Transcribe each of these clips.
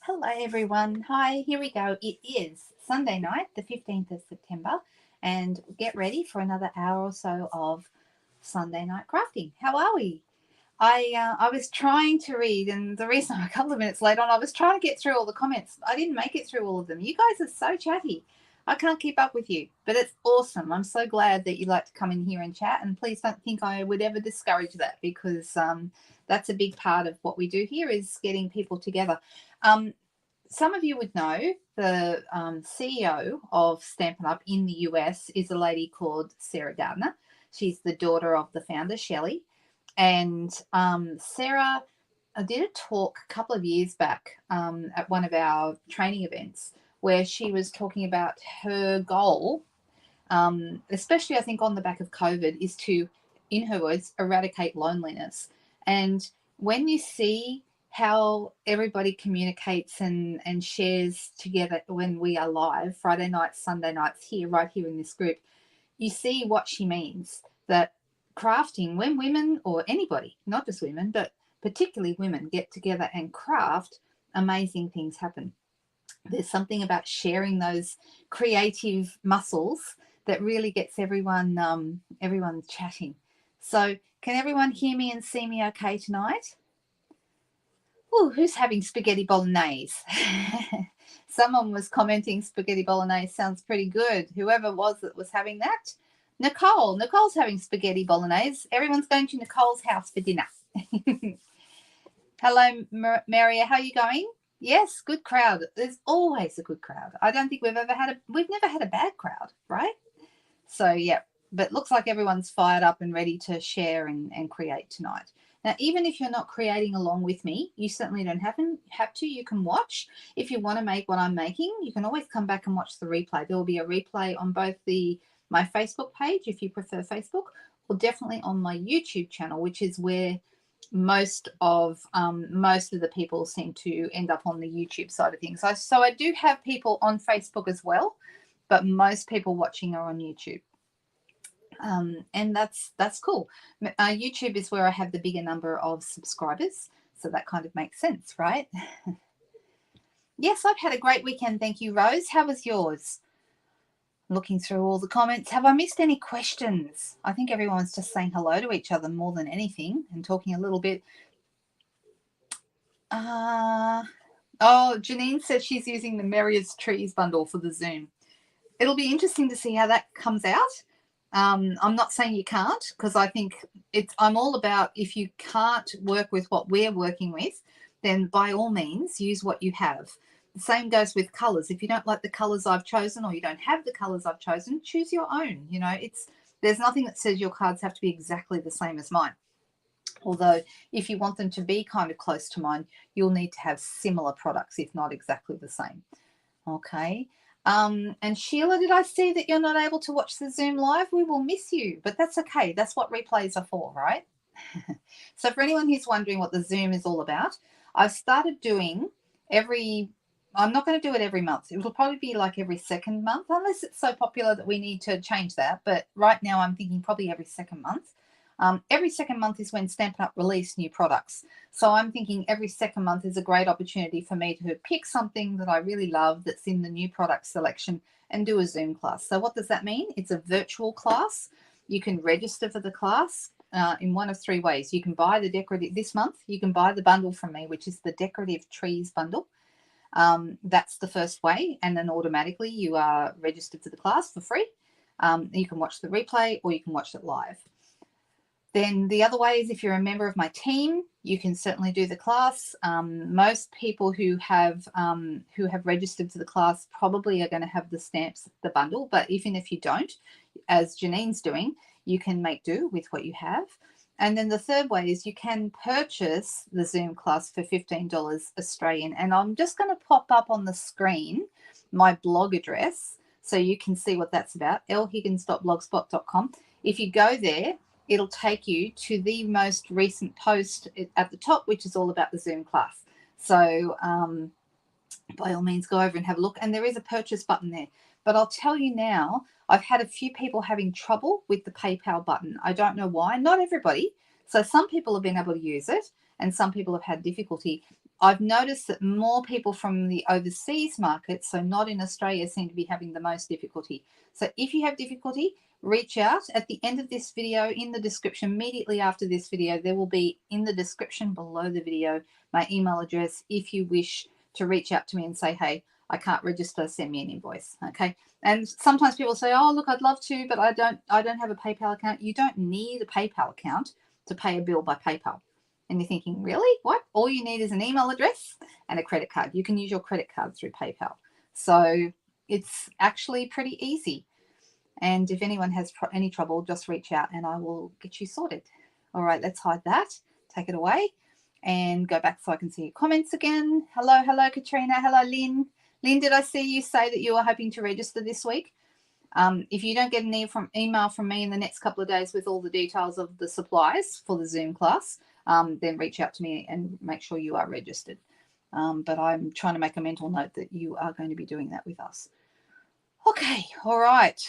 Hello everyone. Hi, here we go. It is Sunday night, the 15th of September, and get ready for another hour or so of Sunday night crafting. How are we? I was trying to read, and the reason I'm a couple of minutes late on, I was trying to get through all the comments. I didn't make it through all of them. You guys are so chatty. I can't keep up with you, but it's awesome. I'm so glad that you like to come in here and chat, and please don't think I would ever discourage that, because that's a big part of what we do here, is getting people together. Some of you would know the CEO of Stampin' Up in the US is a lady called Sarah Gardner. She's the daughter of the founder, Shelley. And Sarah did a talk a couple of years back at one of our training events, where she was talking about her goal, especially I think on the back of COVID, is to, in her words, eradicate loneliness. And when you see how everybody communicates and shares together when we are live, Friday nights, Sunday nights, right here in this group, you see what she means. That crafting, when women, or anybody, not just women, but particularly women, get together and craft, amazing things happen. There's something about sharing those creative muscles that really gets everyone chatting. So can everyone hear me and see me okay tonight? Oh, who's having spaghetti bolognese? Someone was commenting spaghetti bolognese sounds pretty good. Whoever it was that was having that. Nicole's having spaghetti bolognese. Everyone's going to Nicole's house for dinner. Hello, Maria. How are you going? Yes, good crowd. There's always a good crowd. I don't think we've never had a bad crowd, right? So, yeah, but looks like everyone's fired up and ready to share and create tonight. Now, even if you're not creating along with me, you certainly don't have to. You can watch. If you want to make what I'm making, you can always come back and watch the replay. There will be a replay on both my Facebook page, if you prefer Facebook, or definitely on my YouTube channel, which is where most of the people seem to end up on the YouTube side of things. So I do have people on Facebook as well, but most people watching are on YouTube. And that's cool. YouTube is where I have the bigger number of subscribers, so that kind of makes sense, right? Yes, I've had a great weekend, thank you, Rose. How was yours? Looking through all the comments. Have I missed any questions? I think everyone's just saying hello to each other more than anything and talking a little bit. Oh, Janine said she's using the Merriest Trees bundle for the Zoom. It'll be interesting to see how that comes out. I'm not saying you can't, because I think I'm all about, if you can't work with what we're working with, then by all means use what you have. The same goes with colours. If you don't like the colours I've chosen, or you don't have the colours I've chosen, choose your own. You know, there's nothing that says your cards have to be exactly the same as mine. Although if you want them to be kind of close to mine, you'll need to have similar products, if not exactly the same. Okay. And Sheila, did I see that you're not able to watch the Zoom live? We will miss you, but that's okay. That's what replays are for, right? So for anyone who's wondering what the Zoom is all about, I've started doing I'm not going to do it every month. It will probably be like every second month, unless it's so popular that we need to change that. But right now I'm thinking probably every second month. Every second month is when Stampin' Up release new products. So I'm thinking every second month is a great opportunity for me to pick something that I really love that's in the new product selection and do a Zoom class. So what does that mean? It's a virtual class. You can register for the class in one of three ways. You can buy the decorative this month. You can buy the bundle from me, which is the Decorative Trees bundle. That's the first way, and then automatically you are registered for the class for free. You can watch the replay, or you can watch it live. Then the other way is, if you're a member of my team, you can certainly do the class. Most people who have registered for the class probably are going to have the stamps, the bundle. But even if you don't, as Janine's doing, you can make do with what you have. And then the third way is you can purchase the Zoom class for $15 Australian. And I'm just going to pop up on the screen my blog address so you can see what that's about, lhiggins.blogspot.com. If you go there, it'll take you to the most recent post at the top, which is all about the Zoom class. So by all means, go over and have a look. And there is a purchase button there. But I'll tell you now, I've had a few people having trouble with the PayPal button. I don't know why. Not everybody. So some people have been able to use it, and some people have had difficulty. I've noticed that more people from the overseas markets, so not in Australia, seem to be having the most difficulty. So if you have difficulty, reach out. At the end of this video, in the description, immediately after this video, there will be in the description below the video my email address if you wish to reach out to me and say, hey, I can't register, send me an invoice. Okay. And sometimes people say, oh, look, I'd love to, but I don't have a PayPal account. You don't need a PayPal account to pay a bill by PayPal. And you're thinking, really? What? All you need is an email address and a credit card. You can use your credit card through PayPal. So it's actually pretty easy. And if anyone has any trouble, just reach out and I will get you sorted. All right, let's hide that. Take it away and go back so I can see your comments again. Hello, Katrina. Hello, Lynn. Lynn, did I see you say that you were hoping to register this week? If you don't get an email from me in the next couple of days with all the details of the supplies for the Zoom class, then reach out to me and make sure you are registered. But I'm trying to make a mental note that you are going to be doing that with us. Okay, all right.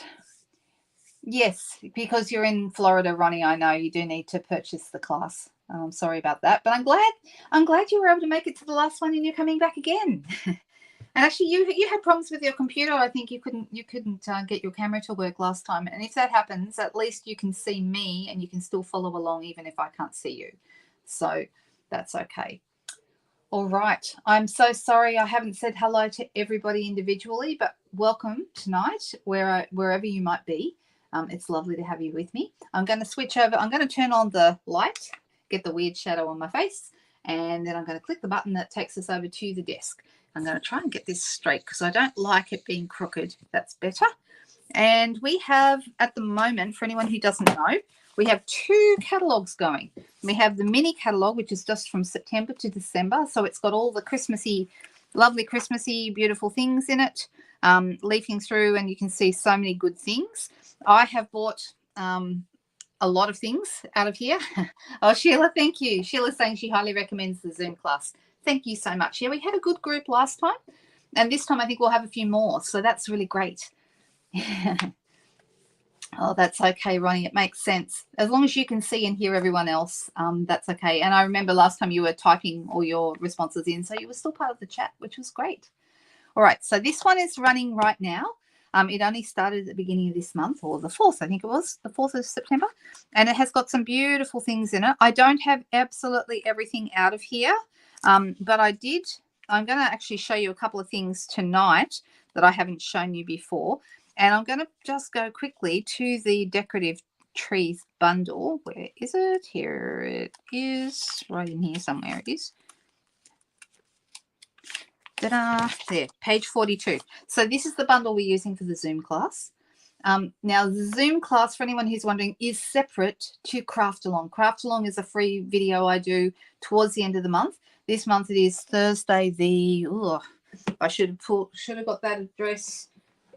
Yes, because you're in Florida, Ronnie, I know you do need to purchase the class. Sorry about that, but I'm glad you were able to make it to the last one and you're coming back again. And actually, you had problems with your computer. I think you couldn't get your camera to work last time. And if that happens, at least you can see me and you can still follow along even if I can't see you. So that's okay. All right. I'm so sorry I haven't said hello to everybody individually, but welcome tonight wherever you might be. It's lovely to have you with me. I'm going to switch over. I'm going to turn on the light, get the weird shadow on my face, and then I'm going to click the button that takes us over to the desk. I'm going to try and get this straight because I don't like it being crooked. That's better. And we have, at the moment, for anyone who doesn't know, we have 2 catalogues going. We have the mini catalogue, which is just from September to December. So it's got all the Christmassy, lovely Christmassy, beautiful things in it, leafing through, and you can see so many good things. I have bought a lot of things out of here. Oh, Sheila, thank you. Sheila's saying she highly recommends the Zoom class. Thank you so much. Yeah, we had a good group last time, and this time I think we'll have a few more. So that's really great. Oh, that's okay, Ronnie. It makes sense. As long as you can see and hear everyone else, that's okay. And I remember last time you were typing all your responses in, so you were still part of the chat, which was great. All right, so this one is running right now. It only started at the beginning of this month, or the 4th, I think it was, the 4th of September. And it has got some beautiful things in it. I don't have absolutely everything out of here, but I'm going to actually show you a couple of things tonight that I haven't shown you before. And I'm going to just go quickly to the Decorative Trees bundle. Where is it? Here it is, right in here somewhere it is. Ta-da, there, page 42. So this is the bundle we're using for the Zoom class. Now, the Zoom class, for anyone who's wondering, is separate to Craft Along. Craft Along is a free video I do towards the end of the month. This month it is Thursday I should have got that address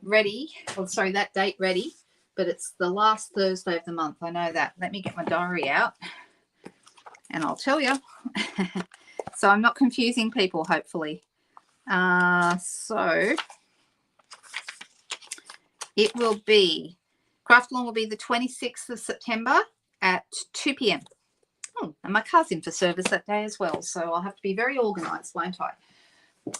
ready. Oh, sorry, that date ready. But it's the last Thursday of the month. I know that. Let me get my diary out and I'll tell you. So I'm not confusing people, hopefully. So it will be, Craft Along will be the 26th of September at 2 p.m. Oh, and my car's in for service that day as well, so I'll have to be very organised, won't I?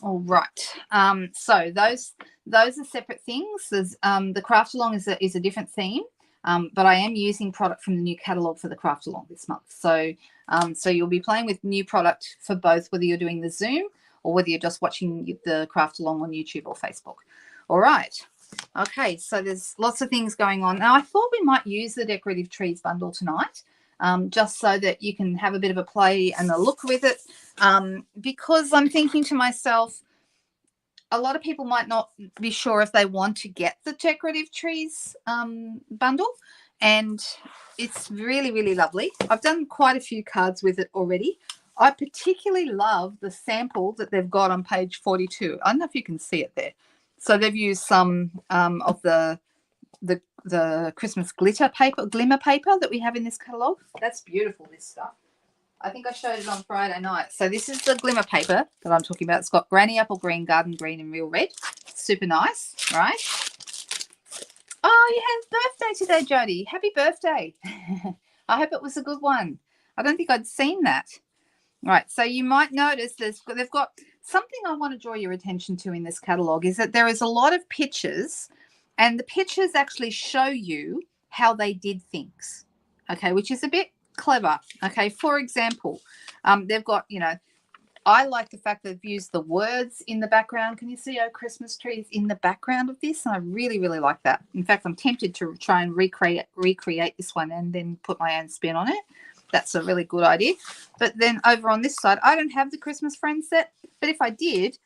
All right. So those are separate things. There's, the Craft Along is a different theme, but I am using product from the new catalogue for the Craft Along this month. So you'll be playing with new product for both, whether you're doing the Zoom or whether you're just watching the Craft Along on YouTube or Facebook. All right. Okay, so there's lots of things going on. Now, I thought we might use the Decorative Trees bundle tonight, just so that you can have a bit of a play and a look with it, because I'm thinking to myself, a lot of people might not be sure if they want to get the Decorative Trees bundle, and it's really, really lovely. I've done quite a few cards with it already. I particularly love the sample that they've got on page 42. I don't know if you can see it there. So they've used some of the Christmas glimmer paper that we have in this catalogue. That's beautiful, this stuff. I think I showed it on Friday night. So this is the glimmer paper that I'm talking about. It's got granny apple green, garden green, and real red. Super nice, right? Oh, you had birthday today, Jody. Happy birthday. I hope it was a good one. I don't think I'd seen that. Right, so you might notice they've got something I want to draw your attention to in this catalogue is that there is a lot of pictures, and the pictures actually show you how they did things, okay, which is a bit clever. Okay, for example, they've got, I like the fact that they've used the words in the background. Can you see our Christmas trees in the background of this? And I really, really like that. In fact, I'm tempted to try and recreate this one and then put my own spin on it. That's a really good idea. But then over on this side, I don't have the Christmas Friends set, but if I did,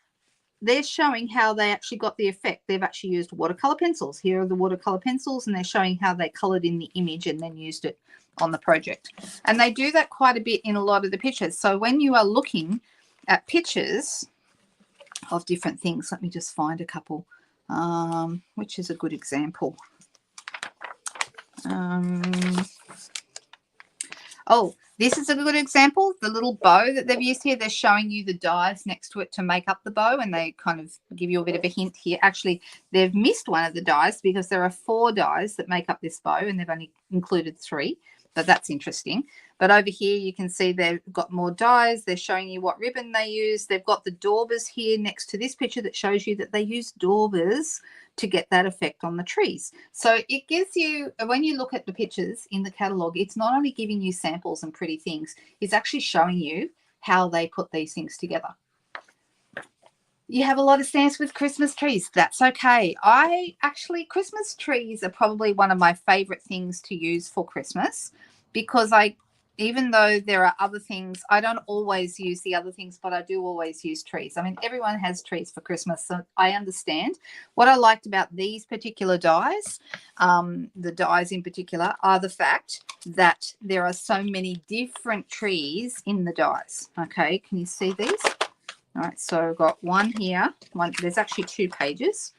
they're showing how they actually got the effect. They've actually used watercolor pencils. Here are the watercolor pencils, and they're showing how they colored in the image and then used it on the project. And they do that quite a bit in a lot of the pictures. So when you are looking at pictures of different things, let me just find a couple, which is a good example. Oh, this is a good example. The little bow that they've used here, they're showing you the dies next to it to make up the bow, and they kind of give you a bit of a hint here. Actually, they've missed one of the dies because there are 4 dies that make up this bow, and they've only included 3, but that's interesting. But over here, you can see they've got more dies. They're showing you what ribbon they use. They've got the daubers here next to this picture that shows you that they use daubers to get that effect on the trees. So it gives you, when you look at the pictures in the catalogue, it's not only giving you samples and pretty things, it's actually showing you how they put these things together. You have a lot of stamps with Christmas trees. That's okay. Christmas trees are probably one of my favorite things to use for Christmas, because even though there are other things, I don't always use the other things, but I do always use trees. I mean, everyone has trees for Christmas, so I understand. What I liked about these particular dies, the dies in particular, are the fact that there are so many different trees in the dies. Okay, can you see these? All right, so I've got one here. There's actually 2 pages,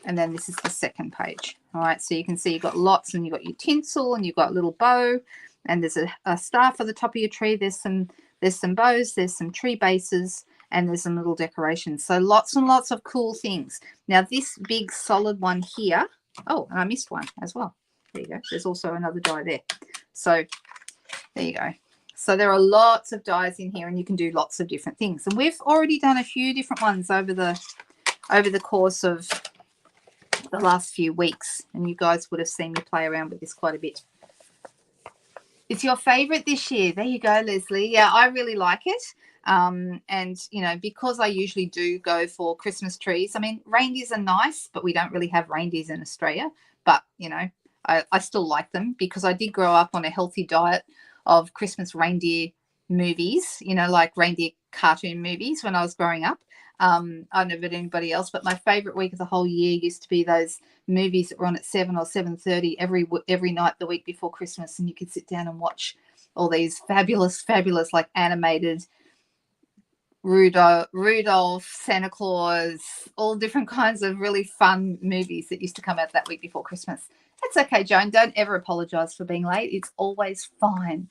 and then this is the second page. All right, so you can see you've got lots, and you've got your tinsel, and you've got a little bow, and there's a star for the top of your tree. There's some bows, there's some tree bases, and there's some little decorations. So lots and lots of cool things. Now this big solid one here, oh, and I missed one as well. There you go. There's also another die there. So there you go. So there are lots of dies in here, and you can do lots of different things. And we've already done a few different ones over the course of the last few weeks, and you guys would have seen me play around with this quite a bit. It's your favorite this year. There you go, Leslie. Yeah, I really like it. And, because I usually do go for Christmas trees, I mean, reindeers are nice, but we don't really have reindeers in Australia. But, I still like them because I did grow up on a healthy diet of Christmas reindeer movies, like reindeer cartoon movies when I was growing up. I don't know about anybody else, but my favorite week of the whole year used to be those movies that were on at 7 or 7:30 every night the week before Christmas, and you could sit down and watch all these fabulous like animated Rudolph, Santa Claus, all different kinds of really fun movies that used to come out that week before Christmas. That's okay, Joan. Don't ever apologize for being late. It's always fine.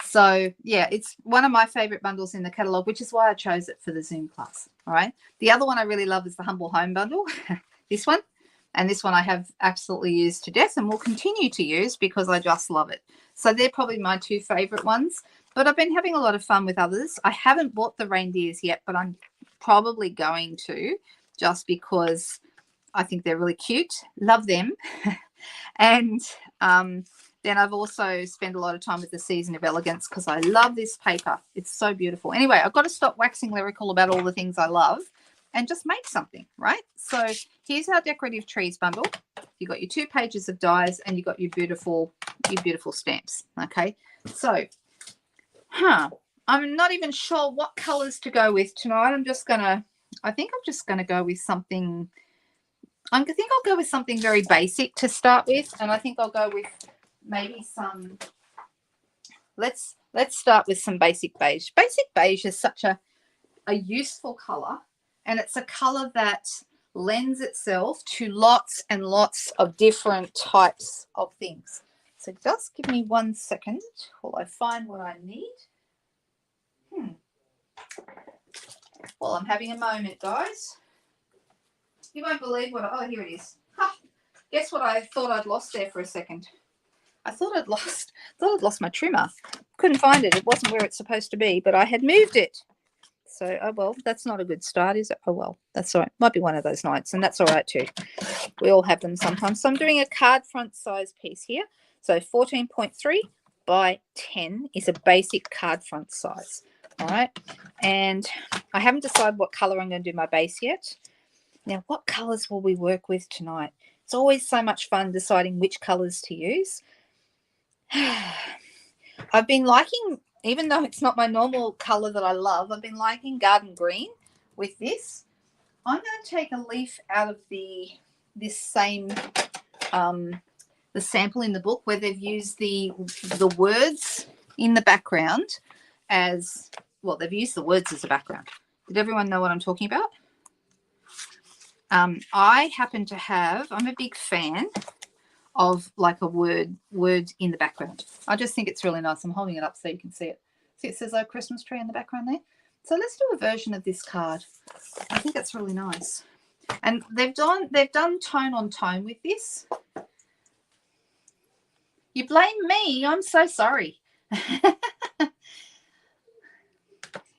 So, yeah, it's one of my favorite bundles in the catalogue, which is why I chose it for the Zoom class. All right. The other one I really love is the Humble Home bundle, this one. And this one I have absolutely used to death and will continue to use because I just love it. So they're probably my 2 favorite ones. But I've been having a lot of fun with others. I haven't bought the reindeers yet, but I'm probably going to, just because I think they're really cute. Love them. And then I've also spent a lot of time with the Season of Elegance because I love this paper. It's so beautiful. Anyway, I've got to stop waxing lyrical about all the things I love and just make something, right? So here's our Decorative Trees bundle. You've got your 2 pages of dies and you've got your beautiful stamps, okay? So, I'm not even sure what colours to go with tonight. I think I'm just going to go with something. I think I'll go with something very basic to start with, and I think I'll go with maybe some. Let's start with some basic beige. Basic beige is such a useful colour, and it's a colour that lends itself to lots and lots of different types of things. So just give me 1 second while I find what I need. Well, I'm having a moment, guys. You won't believe what. Oh, here it is. Guess what I thought I'd lost there for a second. I thought I'd lost my trimmer. Couldn't find it. It wasn't where it's supposed to be, but I had moved it. So, oh well, that's not a good start, is it? Oh well, that's all right. Might be one of those nights, and that's all right too. We all have them sometimes. So I'm doing a card front size piece here. So 14.3 by 10 is a basic card front size. All right. And I haven't decided what color I'm going to do my base yet. Now, what colors will we work with tonight? It's always so much fun deciding which colors to use. I've been liking, even though it's not my normal color that I love, I've been liking garden green with this. I'm going to take a leaf out of this same the sample in the book where they've used the words in the background as well. They've used the words as a background. Did everyone know what I'm talking about? I happen to have, I'm a big fan of like a word in the background. I just think it's really nice. I'm holding it up so you can see it. See, it says "Oh Christmas Tree" in the background there. So let's do a version of this card. I think that's really nice. And they've done tone on tone with this. You blame me. I'm so sorry.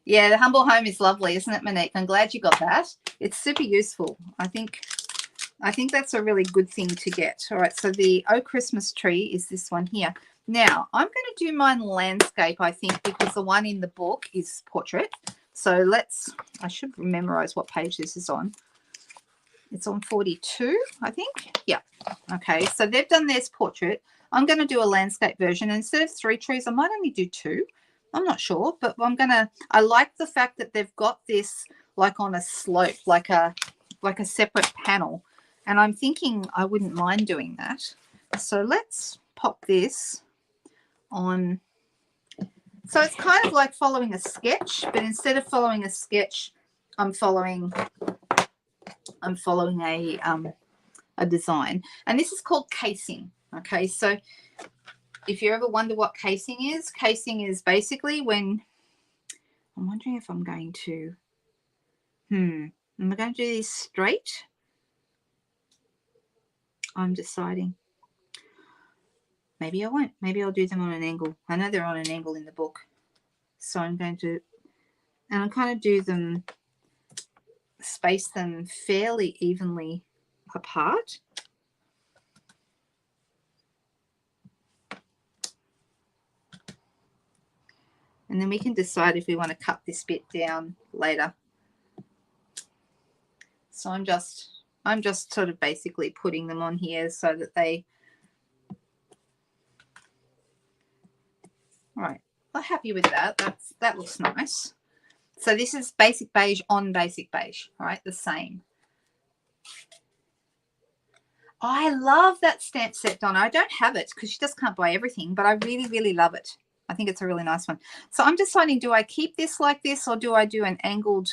Yeah, the Humble Home is lovely, isn't it, Monique? I'm glad you got that. It's super useful. I think that's a really good thing to get. All right, so the "Oh Christmas Tree" is this one here. Now, I'm going to do mine landscape, I think, because the one in the book is portrait. So I should memorize what page this is on. It's on 42, I think. Yeah. Okay, so they've done theirs portrait. I'm going to do a landscape version. Instead of 3 trees, I might only do 2. I'm not sure, but I like the fact that they've got this like on a slope, like a separate panel. And I'm thinking I wouldn't mind doing that. So let's pop this on. So it's kind of like following a sketch, but instead of following a sketch, I'm following a design. And this is called casing. Okay, so if you ever wonder what casing is basically when, I'm wondering if I'm going to, am I going to do this straight? I'm deciding. Maybe I won't. Maybe I'll do them on an angle. I know they're on an angle in the book. So I'm going to, and I'll kind of do them, space them fairly evenly apart. And then we can decide if we want to cut this bit down later. So I'm just sort of basically putting them on here so that they, all right, I'm happy with that. That looks nice. So this is basic beige on basic beige, all right, the same. I love that stamp set, Donna. I don't have it because she just can't buy everything, but I really, really love it. I think it's a really nice one. So I'm deciding, do I keep this like this or do I do an angled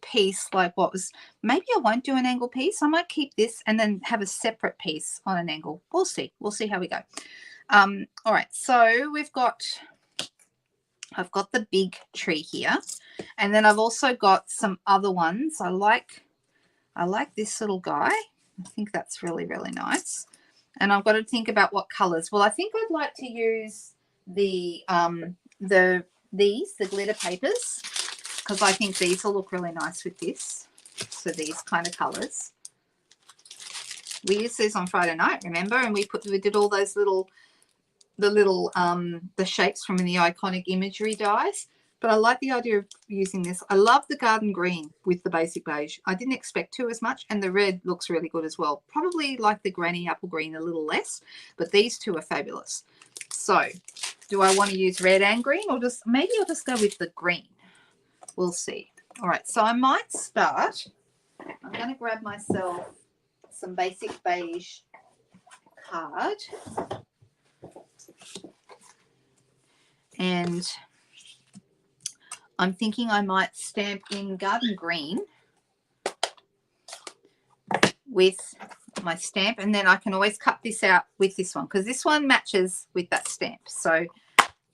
piece like what was, maybe I won't do an angled piece. I might keep this and then have a separate piece on an angle. We'll see. We'll see how we go. All right. So I've got the big tree here, and then I've also got some other ones. I like this little guy. I think that's really, really nice. And I've got to think about what colors. Well, I think I'd like to use the glitter papers, because I think these will look really nice with this. So these kind of colors. We used these on Friday night, remember? And we did all those the shapes from the iconic imagery dies. But I like the idea of using this. I love the garden green with the basic beige. I didn't expect to as much, and the red looks really good as well. Probably like the granny apple green a little less, but these two are fabulous. So do I want to use red and green, or maybe I'll just go with the green? We'll see. All right, so I might start. I'm going to grab myself some basic beige card. And I'm thinking I might stamp in garden green with my stamp, and then I can always cut this out with this one because this one matches with that stamp. So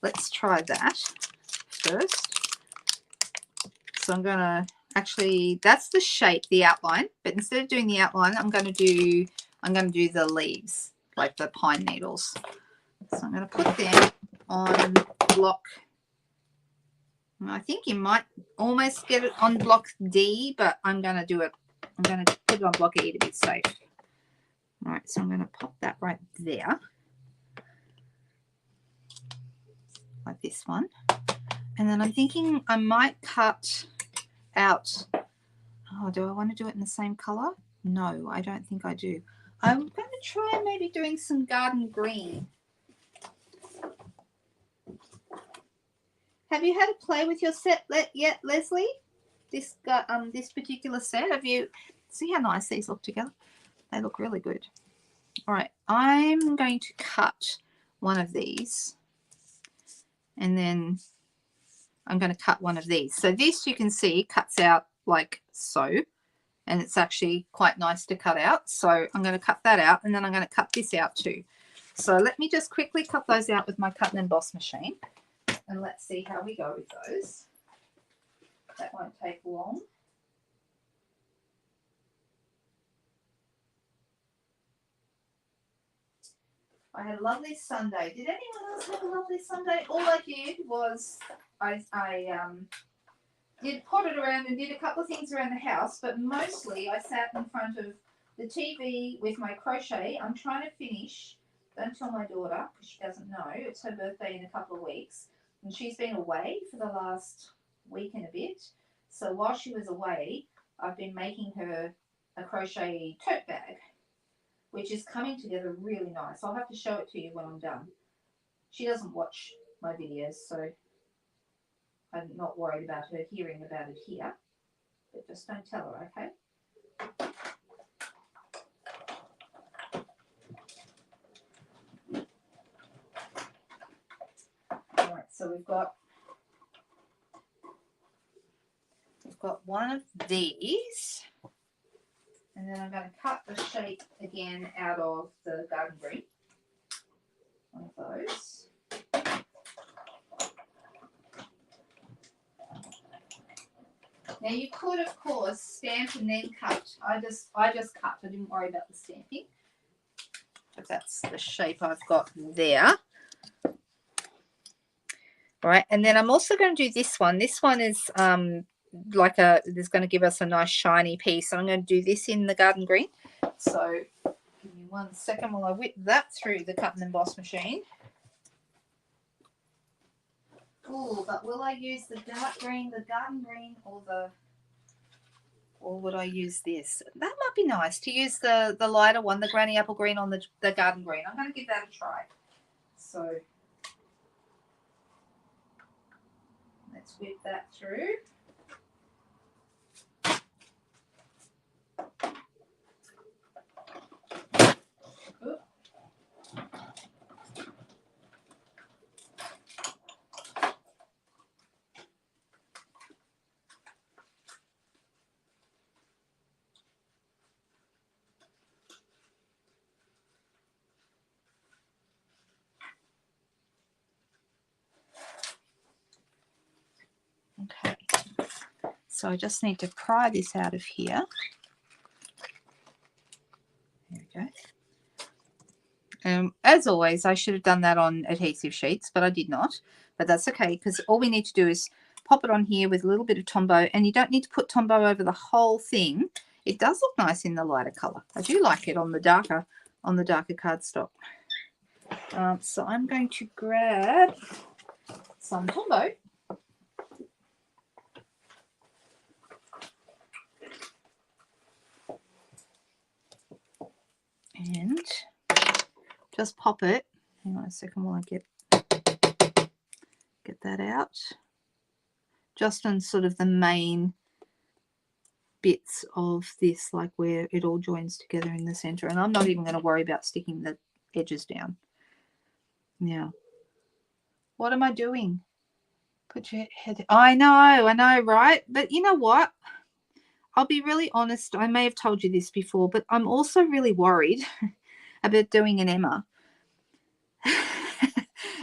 let's try that first. So I'm going to actually, that's the shape, the outline, but instead of doing the outline, I'm going to do the leaves, like the pine needles. So I'm going to put them on block. I think you might almost get it on block D, but I'm going to do it. I'm going to put it on block E to be safe. All right, so I'm going to pop that right there, like this one. And then I'm thinking I might cut out. Oh, do I want to do it in the same color? No, I don't think I do. I'm going to try maybe doing some garden green. Have you had a play with your set yet, Leslie? This particular set. Have you see how nice these look together? They look really good. All right, I'm going to cut one of these, and then I'm going to cut one of these. So this, you can see, cuts out like so, and it's actually quite nice to cut out. So I'm going to cut that out, and then I'm going to cut this out too. So let me just quickly cut those out with my cut and emboss machine, and let's see how we go with those. That won't take long. I had a lovely Sunday. Did anyone else have a lovely Sunday? All I did was I did potted around and did a couple of things around the house, but mostly I sat in front of the TV with my crochet. I'm trying to finish. Don't tell my daughter because she doesn't know. It's her birthday in a couple of weeks, and she's been away for the last week and a bit. So while she was away, I've been making her a crochet tote bag, which is coming together really nice. I'll have to show it to you when I'm done. She doesn't watch my videos, so I'm not worried about her hearing about it here. But just don't tell her, okay? All right, so we've got one of these. And then I'm going to cut the shape again out of the garden green. One of those. Now you could, of course, stamp and then cut. I just cut. I didn't worry about the stamping. But that's the shape I've got there. All right, and then I'm also going to do this one. This one is like there's going to give us a nice shiny piece. So I'm going to do this in the garden green. So give me 1 second while I whip that through the cut and emboss machine. Oh, but will I use the dark green, the garden green, or would I use this? That might be nice to use the lighter one, the granny apple green on the garden green. I'm going to give that a try. So let's whip that through. Okay, so I just need to pry this out of here. There we go. As always, I should have done that on adhesive sheets, but I did not. But that's okay, because all we need to do is pop it on here with a little bit of Tombow, and you don't need to put Tombow over the whole thing. It does look nice in the lighter color. I do like it on the darker cardstock. So I'm going to grab some Tombow. And just pop it. Hang on a second while I get that out. Just on sort of the main bits of this, like where it all joins together in the center. And I'm not even going to worry about sticking the edges down. Now, what am I doing? Put your head. I know, right? But you know what? I'll be really honest. I may have told you this before, but I'm also really worried about doing an Emma.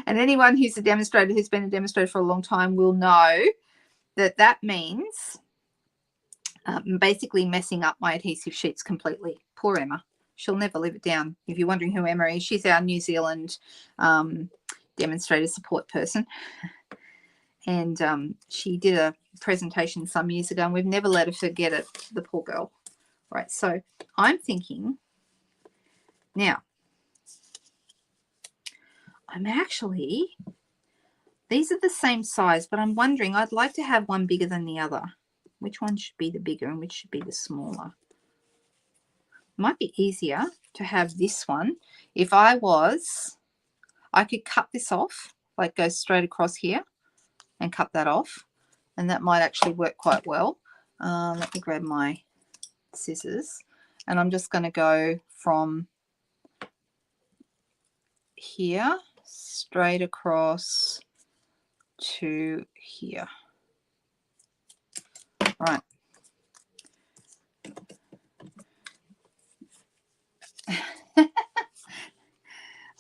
And anyone who's a demonstrator, who's been a demonstrator for a long time, will know that that means basically messing up my adhesive sheets completely. Poor Emma. She'll never live it down. If you're wondering who Emma is, she's our New Zealand demonstrator support person. And she did a presentation some years ago, and we've never let her forget it, the poor girl. Right, so I'm thinking now, these are the same size, but I'm wondering, I'd like to have one bigger than the other. Which one should be the bigger and which should be the smaller? Might be easier to have this one. If I could cut this off, like go straight across here and cut that off, and that might actually work quite well. Let me grab my scissors, and I'm just going to go from here straight across to here. Right.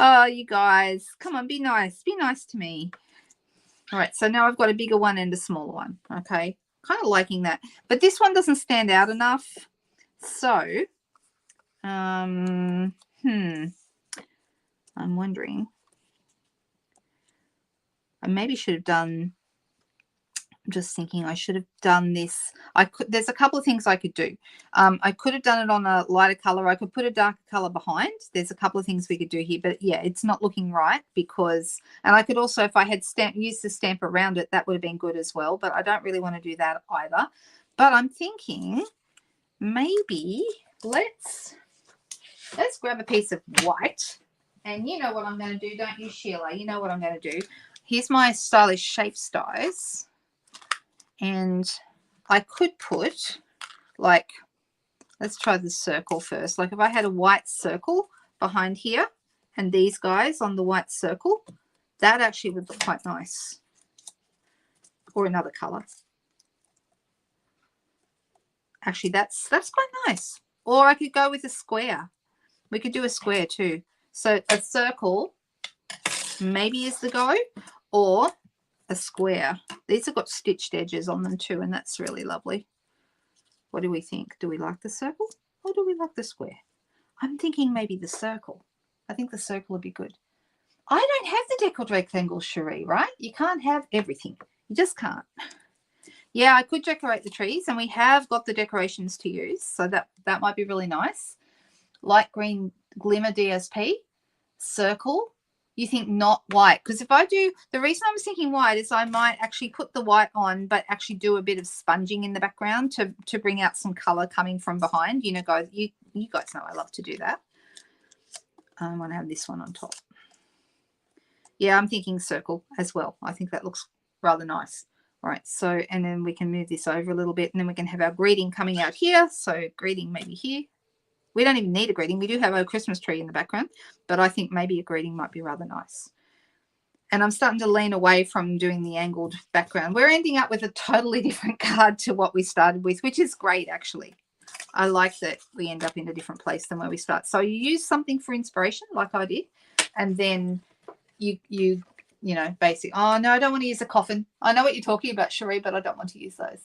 Oh, you guys, come on, be nice. Be nice to me. All right, so now I've got a bigger one and a smaller one. Okay, kind of liking that. But this one doesn't stand out enough. So, I'm wondering. I maybe should have done, I'm just thinking I should have done this. There's a couple of things I could do. I could have done it on a lighter color. I could put a darker color behind. There's a couple of things we could do here, but yeah, it's not looking right because, and I could also, if I had used the stamp around it, that would have been good as well, but I don't really want to do that either. But I'm thinking maybe let's grab a piece of white, and you know what I'm going to do, don't you, Sheila? You know what I'm going to do. Here's my Stylish Shapes dies, and I could put, like, let's try the circle first. Like if I had a white circle behind here and these guys on the white circle, that actually would look quite nice. Or another color. Actually, that's quite nice. Or I could go with a square. We could do a square too. So a circle maybe is the go, or a square. These have got stitched edges on them too, and that's really lovely. What do we think? Do we like the circle or do we like the square? I'm thinking maybe the circle. I think the circle would be good. I don't have the deckled rectangle, Cherie, right? You can't have everything. You just can't. Yeah, I could decorate the trees, and we have got the decorations to use, so that might be really nice. Light green glimmer DSP, circle. You think not white, because if I do, the reason I was thinking white is I might actually put the white on, but actually do a bit of sponging in the background to bring out some color coming from behind. You know, guys, you guys know I love to do that. I want to have this one on top. Yeah, I'm thinking circle as well. I think that looks rather nice. All right, so, and then we can move this over a little bit, and then we can have our greeting coming out here. So greeting maybe here. We don't even need a greeting. We do have a Christmas tree in the background, but I think maybe a greeting might be rather nice. And I'm starting to lean away from doing the angled background. We're ending up with a totally different card to what we started with, which is great, actually. I like that we end up in a different place than where we start. So you use something for inspiration, like I did, and then you know, basically, oh, no, I don't want to use a coffin. I know what you're talking about, Cherie, but I don't want to use those.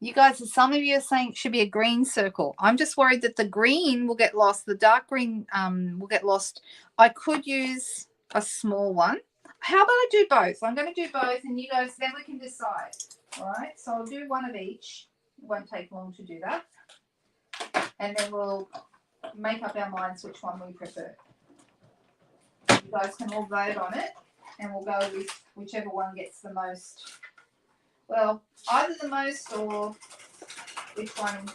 You guys, some of you are saying it should be a green circle. I'm just worried that the green will get lost. The dark green will get lost. I could use a small one. How about I do both? I'm going to do both, and you guys, then we can decide. All right, so I'll do one of each. It won't take long to do that. And then we'll make up our minds which one we prefer. You guys can all vote on it, and we'll go with whichever one gets the most. Well, either the most or which one.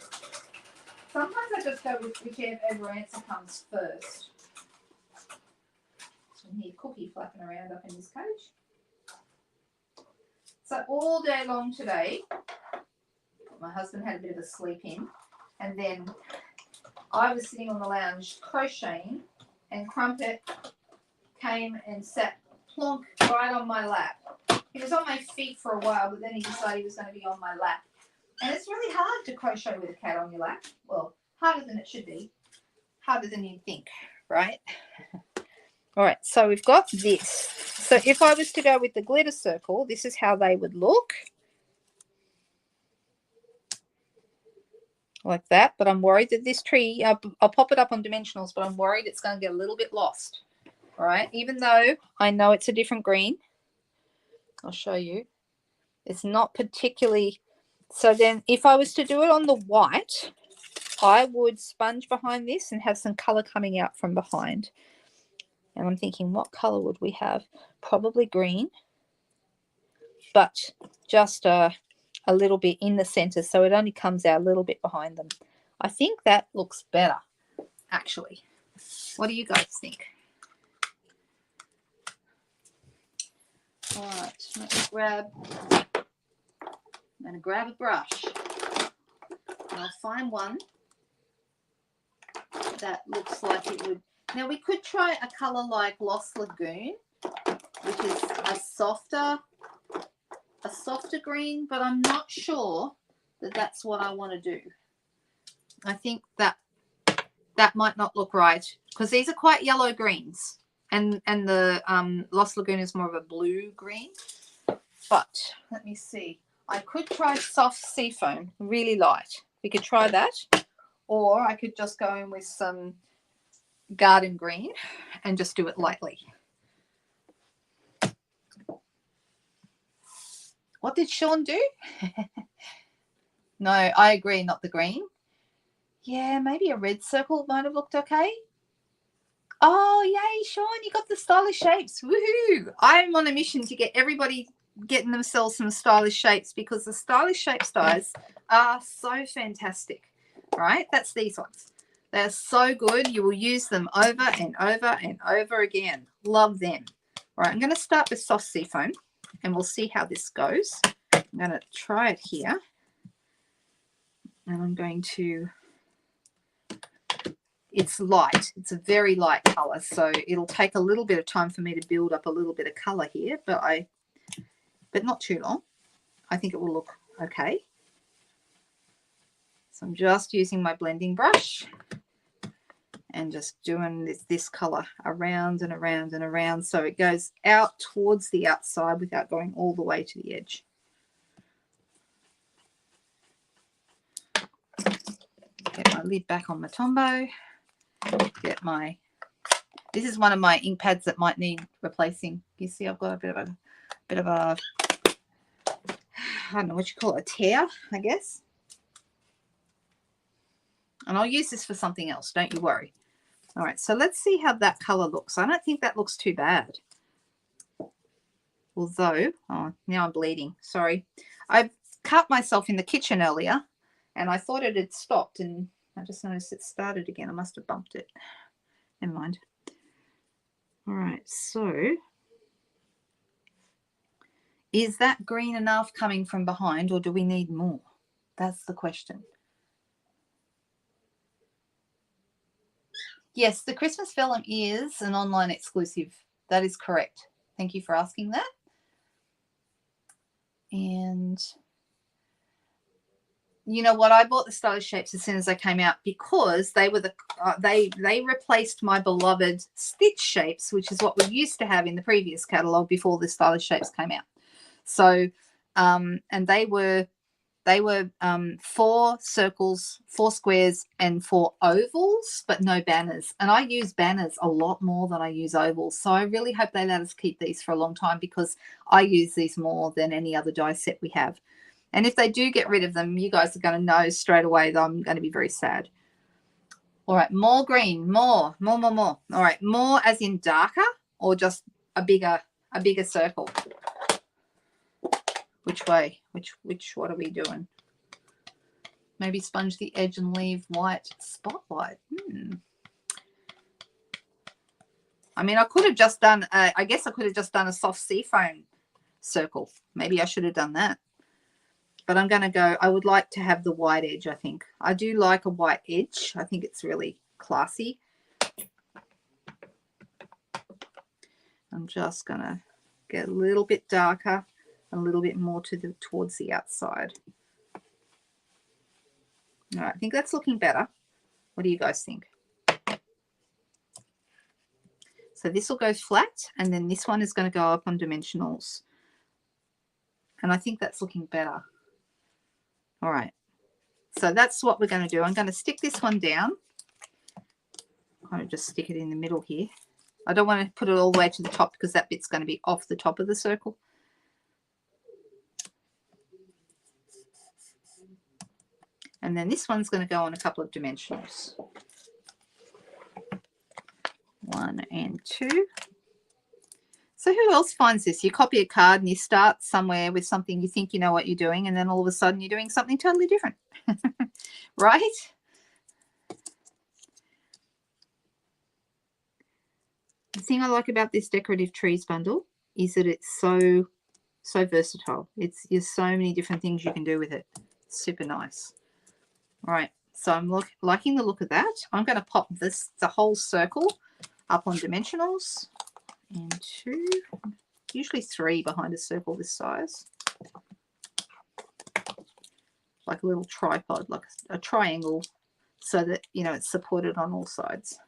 Sometimes I just go with whichever answer comes first. I can hear Cookie flapping around up in this cage. So all day long today, my husband had a bit of a sleep in, and then I was sitting on the lounge crocheting, and Crumpet came and sat plonk right on my lap. He was on my feet for a while, but then he decided he was going to be on my lap. And it's really hard to crochet with a cat on your lap. Well, harder than it should be. Harder than you'd think, right? All right, so we've got this. So if I was to go with the glitter circle, this is how they would look. like that. But I'm worried that this tree, I'll pop it up on dimensionals, but I'm worried it's going to get a little bit lost. All right, even though I know it's a different green. I'll show you. It's not particularly, so then if I was to do it on the white, I would sponge behind this and have some color coming out from behind. And I'm thinking, what color would we have? Probably green, but just a little bit in the center, so it only comes out a little bit behind them. I think that looks better, actually. What do you guys think? All right, I'm going to grab a brush, and I'll find one that looks like it would. Now we could try a color like Lost Lagoon, which is a softer green, but I'm not sure that that's what I want to do. I think that might not look right, because these are quite yellow greens, and the Lost Lagoon is more of a blue green. But let me see. I could try soft seafoam, really light. We could try that, or I could just go in with some garden green and just do it lightly. What did Sean do? No, I agree, not the green. Yeah, maybe a red circle might have looked okay. Oh, yay, Sean, you got the stylish shapes. Woohoo! I'm on a mission to get everybody getting themselves some stylish shapes, because the stylish shapes, guys, are so fantastic. All right, that's these ones. They're so good. You will use them over and over and over again. Love them. All right, I'm going to start with soft seafoam, and we'll see how this goes. I'm going to try it here, and I'm going to, it's light. It's a very light color, so it'll take a little bit of time for me to build up a little bit of color here, but not too long. I think it will look okay. So I'm just using my blending brush and just doing this color around and around and around, so it goes out towards the outside without going all the way to the edge. Get my lid back on my Tombow. Get my, this is one of my ink pads that might need replacing. You see, I've got a bit of a I don't know what you call it, a tear, I guess. And I'll use this for something else, don't you worry. All right, so let's see how that color looks. I don't think that looks too bad. Although, oh, now I'm bleeding. Sorry. I cut myself in the kitchen earlier, and I thought it had stopped, and I just noticed it started again. I must have bumped it. Never mind. All right, so is that green enough coming from behind, or do we need more? That's the question. Yes, the Christmas vellum is an online exclusive. That is correct. Thank you for asking that. And you know what? I bought the stylish shapes as soon as they came out, because they were they replaced my beloved stitch shapes, which is what we used to have in the previous catalog before the stylish shapes came out. So, and they were 4 circles, 4 squares, and 4 ovals, but no banners. And I use banners a lot more than I use ovals. So I really hope they let us keep these for a long time, because I use these more than any other die set we have. And if they do get rid of them, you guys are going to know straight away that I'm going to be very sad. All right, more green, more. All right, more as in darker, or just a bigger circle? Which way? What are we doing? Maybe sponge the edge and leave white spotlight. I mean, I could have just done, I guess I could have just done a soft seafoam circle. Maybe I should have done that. But I'm going to go, I would like to have the white edge, I think. I do like a white edge. I think it's really classy. I'm just going to get a little bit darker, a little bit more towards the outside. All right, I think that's looking better. What do you guys think? So this will go flat, and then this one is going to go up on dimensionals. And I think that's looking better. All right. So that's what we're going to do. I'm going to stick this one down. I'm going to just stick it in the middle here. I don't want to put it all the way to the top because that bit's going to be off the top of the circle. And then this one's going to go on a couple of dimensionals. 1 and 2. So who else finds this? You copy a card and you start somewhere with something you think you know what you're doing, and then all of a sudden you're doing something totally different. Right? The thing I like about this decorative trees bundle is that it's so versatile. There's so many different things you can do with it. Super nice. All right, so I'm liking the look of that. I'm going to pop the whole circle up on dimensionals, and 2, usually 3 behind a circle this size, like a little tripod, like a triangle, so that it's supported on all sides.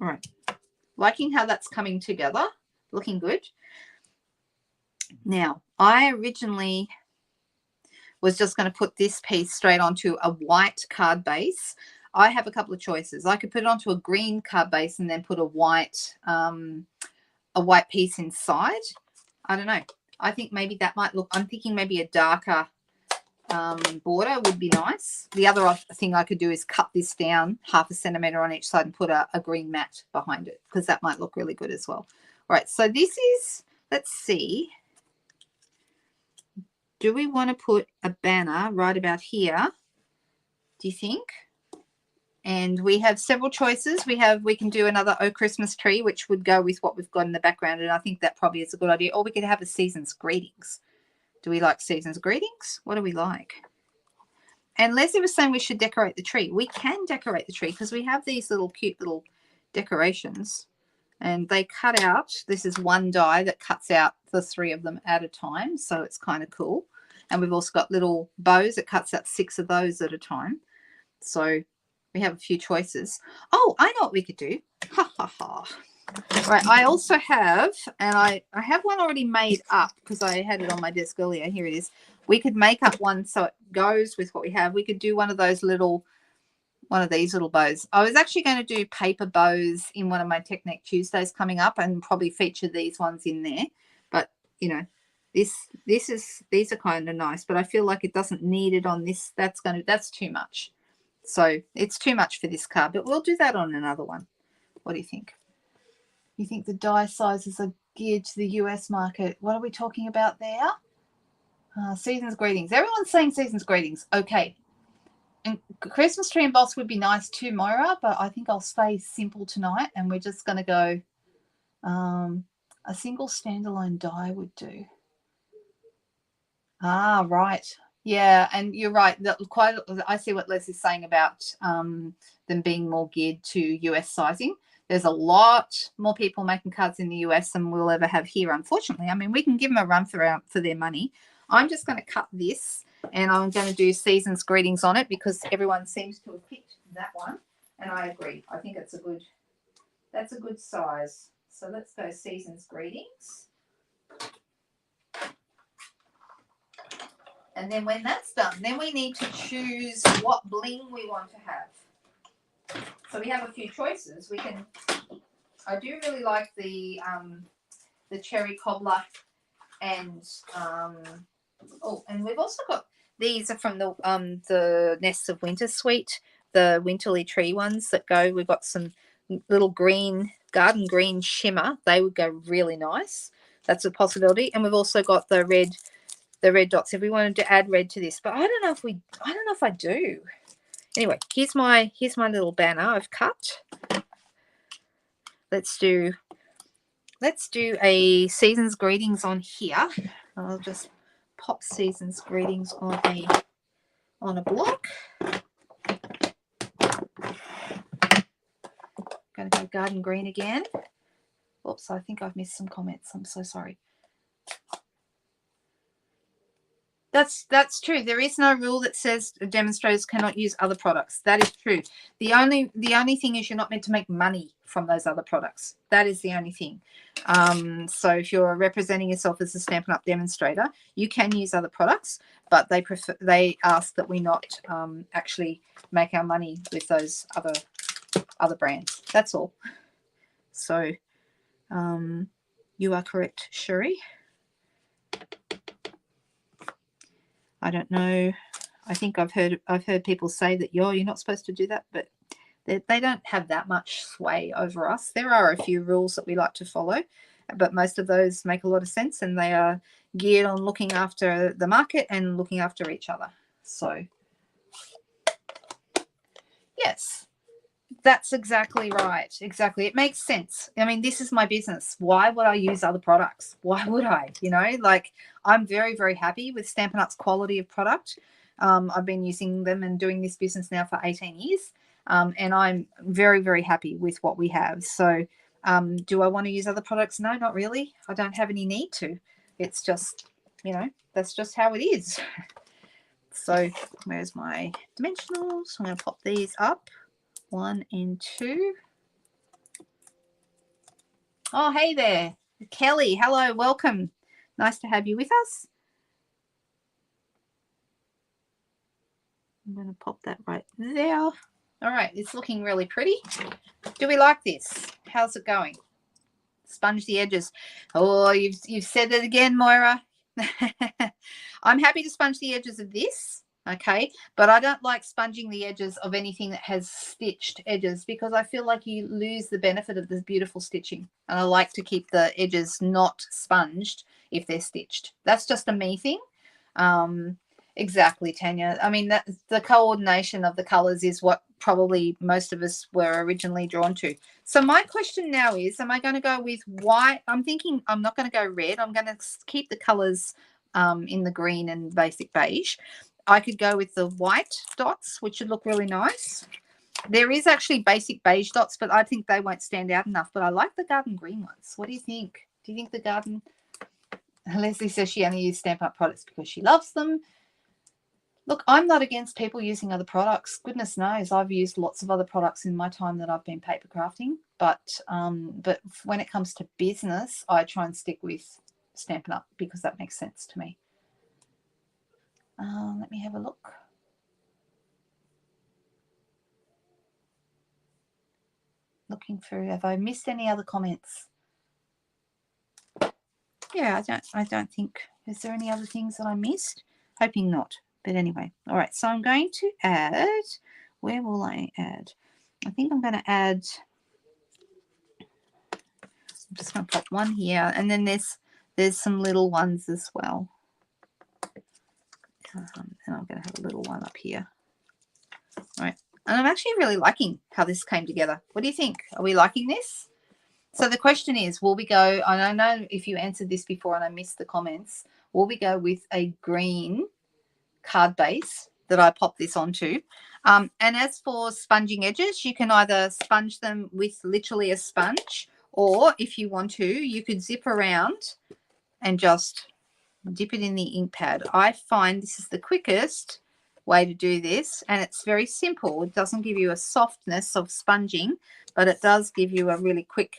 All right, liking how that's coming together, looking good. Now, I originally was just going to put this piece straight onto a white card base. I have a couple of choices. I could put it onto a green card base and then put a white piece inside. I don't know. I think maybe that might look, I'm thinking maybe a darker border would be nice. The other thing I could do is cut this down 1/2 centimeter on each side and put a green mat behind it, because that might look really good as well. All right, so this is, let's see. Do we want to put a banner right about here, do you think? And we have several choices. We can do another Oh Christmas Tree, which would go with what we've got in the background, and I think that probably is a good idea. Or we could have a Season's Greetings. Do we like Season's Greetings? What do we like? And Leslie was saying we should decorate the tree. We can decorate the tree because we have these little cute little decorations, and they cut out, this is one die that cuts out the 3 of them at a time, so it's kind of cool. And we've also got little bows that cuts out 6 of those at a time. So we have a few choices. Oh, I know what we could do. Ha ha ha. Right, I also have, and I have one already made up because I had it on my desk earlier. Here it is. We could make up one so it goes with what we have. We could do one of these little bows. I was actually going to do paper bows in one of my Technique Tuesdays coming up, and probably feature these ones in there. But these are kind of nice, but I feel like it doesn't need it on this. That's too much. So it's too much for this card, but we'll do that on another one. What do you think? You think the die sizes are geared to the US market? What are we talking about there? Season's Greetings. Everyone's saying Season's Greetings. Okay. And Christmas tree emboss would be nice too, Moira, but I think I'll stay simple tonight, and we're just going to go a single standalone die would do. Ah, right. Yeah, and you're right. I see what Leslie's saying about them being more geared to US sizing. There's a lot more people making cards in the US than we'll ever have here, unfortunately. I mean, we can give them a run for their money. I'm just going to cut this, and I'm going to do Season's Greetings on it because everyone seems to have picked that one, and I agree. I think that's a good size. So let's go Season's Greetings. And then when that's done, then we need to choose what bling we want to have. So we have a few choices. I do really like the cherry cobbler, and and we've also got, these are from the Nests of Winter Sweet, the winterly tree ones that go. We've got some little green, garden green shimmer. They would go really nice. That's a possibility. And we've also got the red dots if we wanted to add red to this, but I don't know if I do. Anyway, here's my little banner I've cut. Let's do a Season's Greetings on here. I'll just pop Season's Greetings on a block. Going to go garden green again. Oops, I think I've missed some comments. I'm so sorry. That's true. There is no rule that says demonstrators cannot use other products. That is true. The only thing is you're not meant to make money from those other products. That is the only thing. So if you're representing yourself as a Stampin' Up demonstrator, you can use other products, but they ask that we not actually make our money with those other brands. That's all. So you are correct, Shuri. I don't know. I think I've heard people say that you're not supposed to do that, but they don't have that much sway over us. There are a few rules that we like to follow, but most of those make a lot of sense, and they are geared on looking after the market and looking after each other. So yes, that's exactly right. Exactly. It makes sense. I mean, this is my business. Why would I use other products? Why would I? Like, I'm very, very happy with Stampin' Up's quality of product. I've been using them and doing this business now for 18 years. And I'm very, very happy with what we have. So do I want to use other products? No, not really. I don't have any need to. It's just, that's just how it is. So where's my dimensionals? I'm going to pop these up. 1 and 2. Oh, hey there, Kelly. Hello, welcome. Nice to have you with us. I'm going to pop that right there. All right, it's looking really pretty. Do we like this? How's it going? Sponge the edges. Oh, you've said it again, Moira. I'm happy to sponge the edges of this. Okay, but I don't like sponging the edges of anything that has stitched edges because I feel like you lose the benefit of this beautiful stitching. And I like to keep the edges not sponged if they're stitched. That's just a me thing. Exactly, Tanya. I mean, the coordination of the colors is what probably most of us were originally drawn to. So my question now is, am I going to go with white? I'm thinking I'm not going to go red. I'm going to keep the colors in the green and basic beige. I could go with the white dots, which would look really nice. There is actually basic beige dots, but I think they won't stand out enough. But I like the garden green ones. What do you think? Do you think the garden... Leslie says she only uses Stampin' Up products because she loves them. Look, I'm not against people using other products. Goodness knows, I've used lots of other products in my time that I've been paper crafting. But when it comes to business, I try and stick with Stampin' Up because that makes sense to me. Let me have a look. Looking through, have I missed any other comments? Yeah, I don't think. Is there any other things that I missed? Hoping not. But anyway, all right. So I'm going to add. Where will I add? I think I'm going to add. I'm just going to pop one here, and then there's some little ones as well. And I'm going to have a little one up here. All right. And I'm actually really liking how this came together. What do you think? Are we liking this? So the question is, will we go, and I know if you answered this before and I missed the comments, will we go with a green card base that I pop this onto? And as for sponging edges, you can either sponge them with literally a sponge, or if you want to, you could zip around and just dip it in the ink pad. I find this is the quickest way to do this, and it's very simple. It doesn't give you a softness of sponging, but it does give you a really quick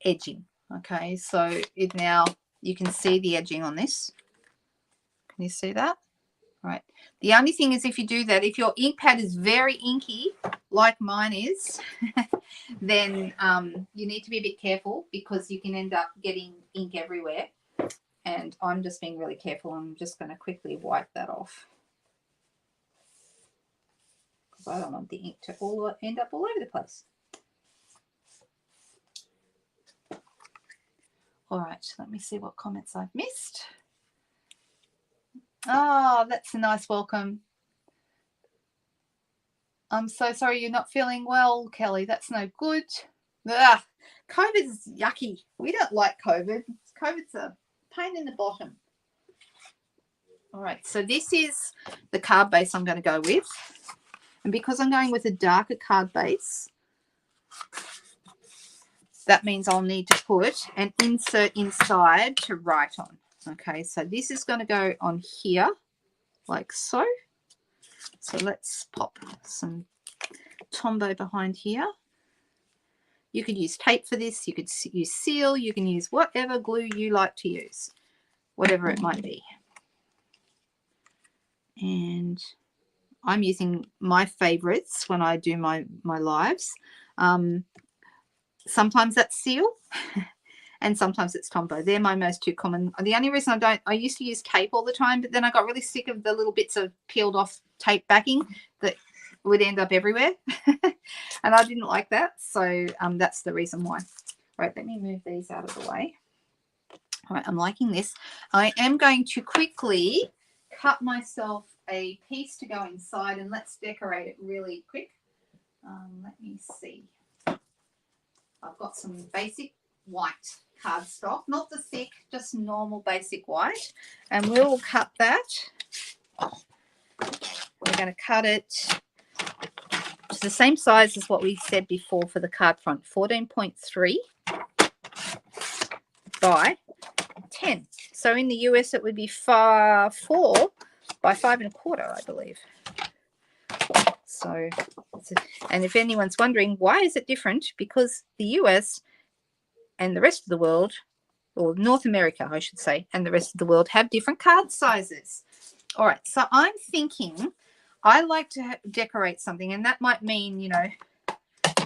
edging. Okay, so now you can see the edging on this. Can you see that? All right. The only thing is, if you do that, if your ink pad is very inky like mine is, then you need to be a bit careful because you can end up getting ink everywhere. And I'm just being really careful. I'm just going to quickly wipe that off because I don't want the ink to end up all over the place. All right, let me see what comments I've missed. Oh, that's a nice welcome. I'm so sorry you're not feeling well, Kelly. That's no good. Ugh, COVID's yucky. We don't like COVID. COVID's a pain in the bottom. All right, so this is the card base I'm going to go with. And because I'm going with a darker card base, that means I'll need to put an insert inside to write on. Okay, so this is going to go on here like so. So let's pop some Tombow behind here. You could use tape for this. You could use seal. You can use whatever glue you like to use, whatever it might be. And I'm using my favorites when I do my lives. Sometimes that's seal and sometimes it's Tombow. They're my most two common. The only reason I used to use tape all the time, but then I got really sick of the little bits of peeled off tape backing that would end up everywhere. And I didn't like that. So that's the reason why. Right, let me move these out of the way. All right, I'm liking this. I am going to quickly cut myself a piece to go inside, and let's decorate it really quick. Let me see. I've got some basic white cardstock, not the thick, just normal basic white, and we'll cut that. We're going to cut it to the same size as what we said before for the card front, 14.3 by 10. So in the US it would be 4 by 5 1/4, I believe. So, and if anyone's wondering why is it different, because the US and the rest of the world, or North America I should say, and the rest of the world have different card sizes. All right, so I'm thinking I like to decorate something, and that might mean, you know,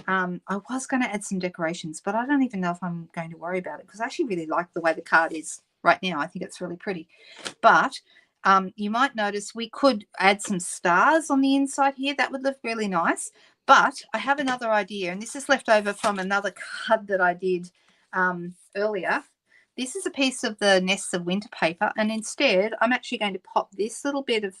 I was going to add some decorations, but I don't even know if I'm going to worry about it, because I actually really like the way the card is right now. I think it's really pretty. But you might notice we could add some stars on the inside here. That would look really nice. But I have another idea, and this is left over from another card that I did earlier. This is a piece of the Nests of Winter paper, and instead I'm actually going to pop this little bit of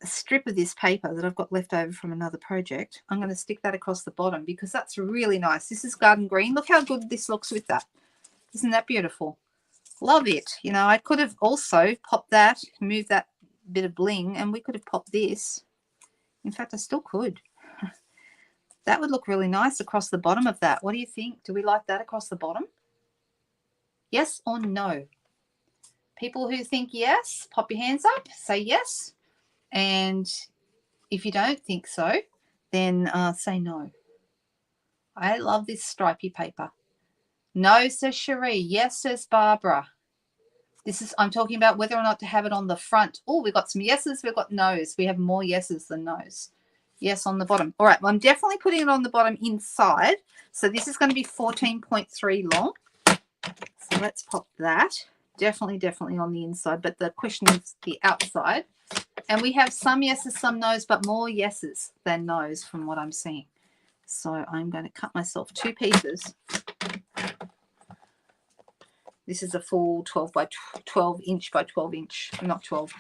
a strip of this paper that I've got left over from another project. I'm going to stick that across the bottom because that's really nice. This is garden green. Look how good this looks with that. Isn't that beautiful? Love it. You know, I could have also popped that, moved that bit of bling, and we could have popped this. In fact, I still could. That would look really nice across the bottom of that. What do you think? Do we like that across the bottom? Yes or no? People who think yes, pop your hands up, say yes. And if you don't think so, then say no. I love this stripy paper. No, says Cherie. Yes, says Barbara. I'm talking about whether or not to have it on the front. Oh, we've got some yeses. We've got no's. We have more yeses than no's. Yes on the bottom. All right, well, I'm definitely putting it on the bottom inside. So this is going to be 14.3 long. So let's pop that. Definitely on the inside, but the question is the outside. And we have some yeses, some no's, but more yeses than no's from what I'm seeing. So I'm going to cut myself 2 pieces. This is a full 12 inch by 12 inch, not 12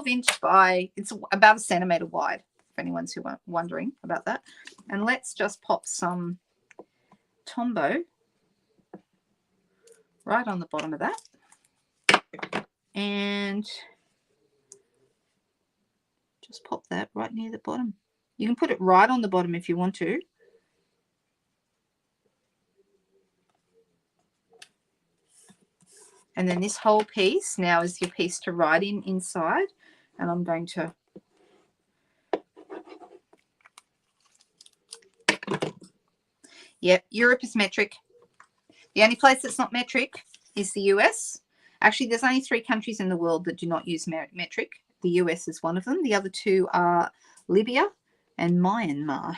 inch by, it's about a centimeter wide, if anyone's wondering about that. And let's just pop some Tombow right on the bottom of that. And just pop that right near the bottom. You can put it right on the bottom if you want to. And then this whole piece now is your piece to write inside. And I'm going to Europe is metric. The only place that's not metric is the US. Actually, there's only 3 countries in the world that do not use metric. The US is one of them. The other 2 are Libya and Myanmar.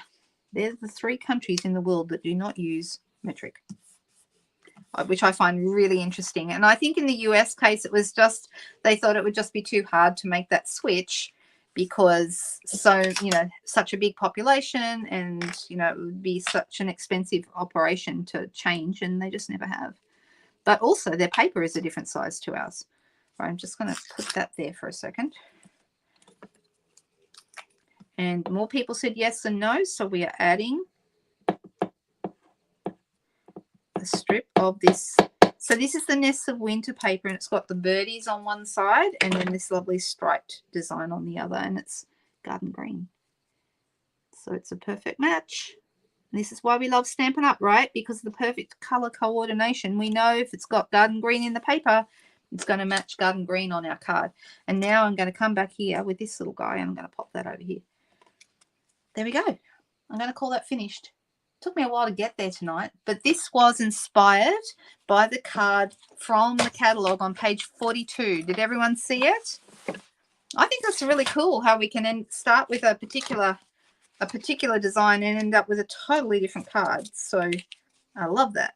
They're the 3 countries in the world that do not use metric, which I find really interesting. And I think in the US case, it was just, they thought it would just be too hard to make that switch because such a big population, and, it would be such an expensive operation to change, and they just never have. But also their paper is a different size to ours. Right, I'm just going to put that there for a second. And more people said yes and no, so we are adding a strip of this. So this is the Nests of Winter paper, and it's got the birdies on one side and then this lovely striped design on the other, and it's garden green. So it's a perfect match. This is why we love Stampin' Up, right? Because of the perfect color coordination. We know if it's got garden green in the paper, it's going to match garden green on our card. And now I'm going to come back here with this little guy, and I'm going to pop that over here. There we go. I'm going to call that finished. Took me a while to get there tonight, but this was inspired by the card from the catalogue on page 42. Did everyone see it? I think that's really cool how we can start with a particular design and end up with a totally different card. So I love that.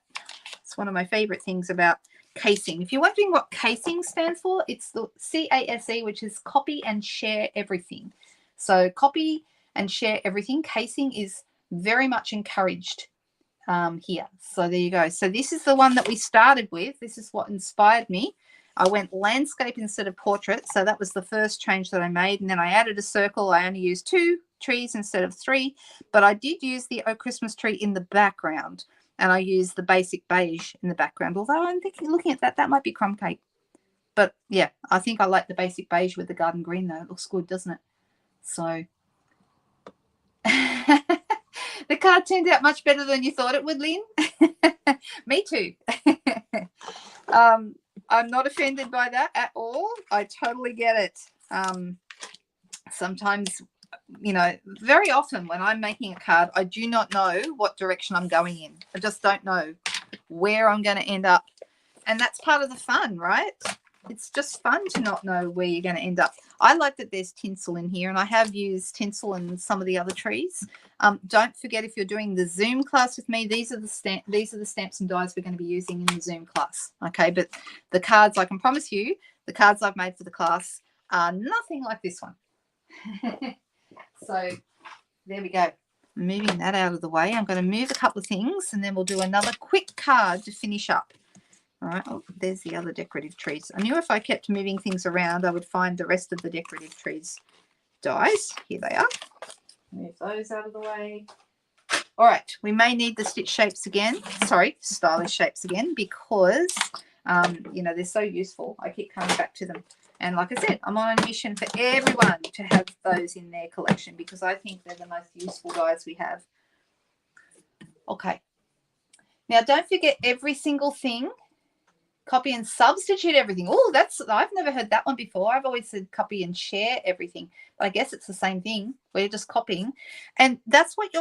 It's one of my favorite things about casing. If you're wondering what casing stands for, it's the CASE, which is copy and share everything. So copy and share everything. Casing is very much encouraged here. So there you go. So this is the one that we started with. This is what inspired me. I went landscape instead of portrait. So that was the first change that I made. And then I added a circle. I only used 2 trees instead of 3. But I did use the Oh Christmas tree in the background. And I used the basic beige in the background. Although I'm thinking, looking at that, that might be crumb cake. But yeah, I think I like the basic beige with the garden green though. It looks good, doesn't it? So the card turned out much better than you thought it would, Lynn. Me too. I'm not offended by that at all. I totally get it. Sometimes, you know, very often when I'm making a card, I do not know what direction I'm going in. I just don't know where I'm going to end up. And that's part of the fun, right? It's just fun to not know where you're going to end up. I like that there's tinsel in here, and I have used tinsel in some of the other trees. Don't forget, if you're doing the Zoom class with me, these are the stamps and dies we're going to be using in the Zoom class. Okay, but the cards, I can promise you, the cards I've made for the class are nothing like this one. So there we go. Moving that out of the way, I'm going to move a couple of things, and then we'll do another quick card to finish up. All right, oh, there's the other decorative trees. I knew if I kept moving things around, I would find the rest of the decorative trees dies. Here they are. Move those out of the way. All right, we may need the stitch shapes again. Sorry, stylish shapes again, because, you know, they're so useful. I keep coming back to them. And like I said, I'm on a mission for everyone to have those in their collection because I think they're the most useful dies we have. Okay. Now, don't forget every single thing. Copy and substitute everything. Oh, I've never heard that one before. I've always said copy and share everything. But I guess it's the same thing. We're just copying. And that's what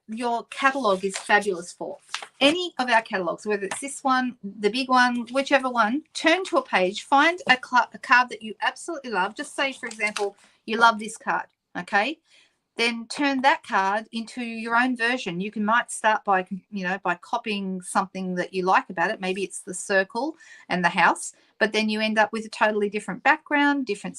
your catalog is fabulous for. Any of our catalogs, whether it's this one, the big one, whichever one, turn to a page, find a card that you absolutely love. Just say, for example, you love this card, okay? Then turn that card into your own version. You might start by, you know, by copying something that you like about it. Maybe it's the circle and the house, but then you end up with a totally different background, different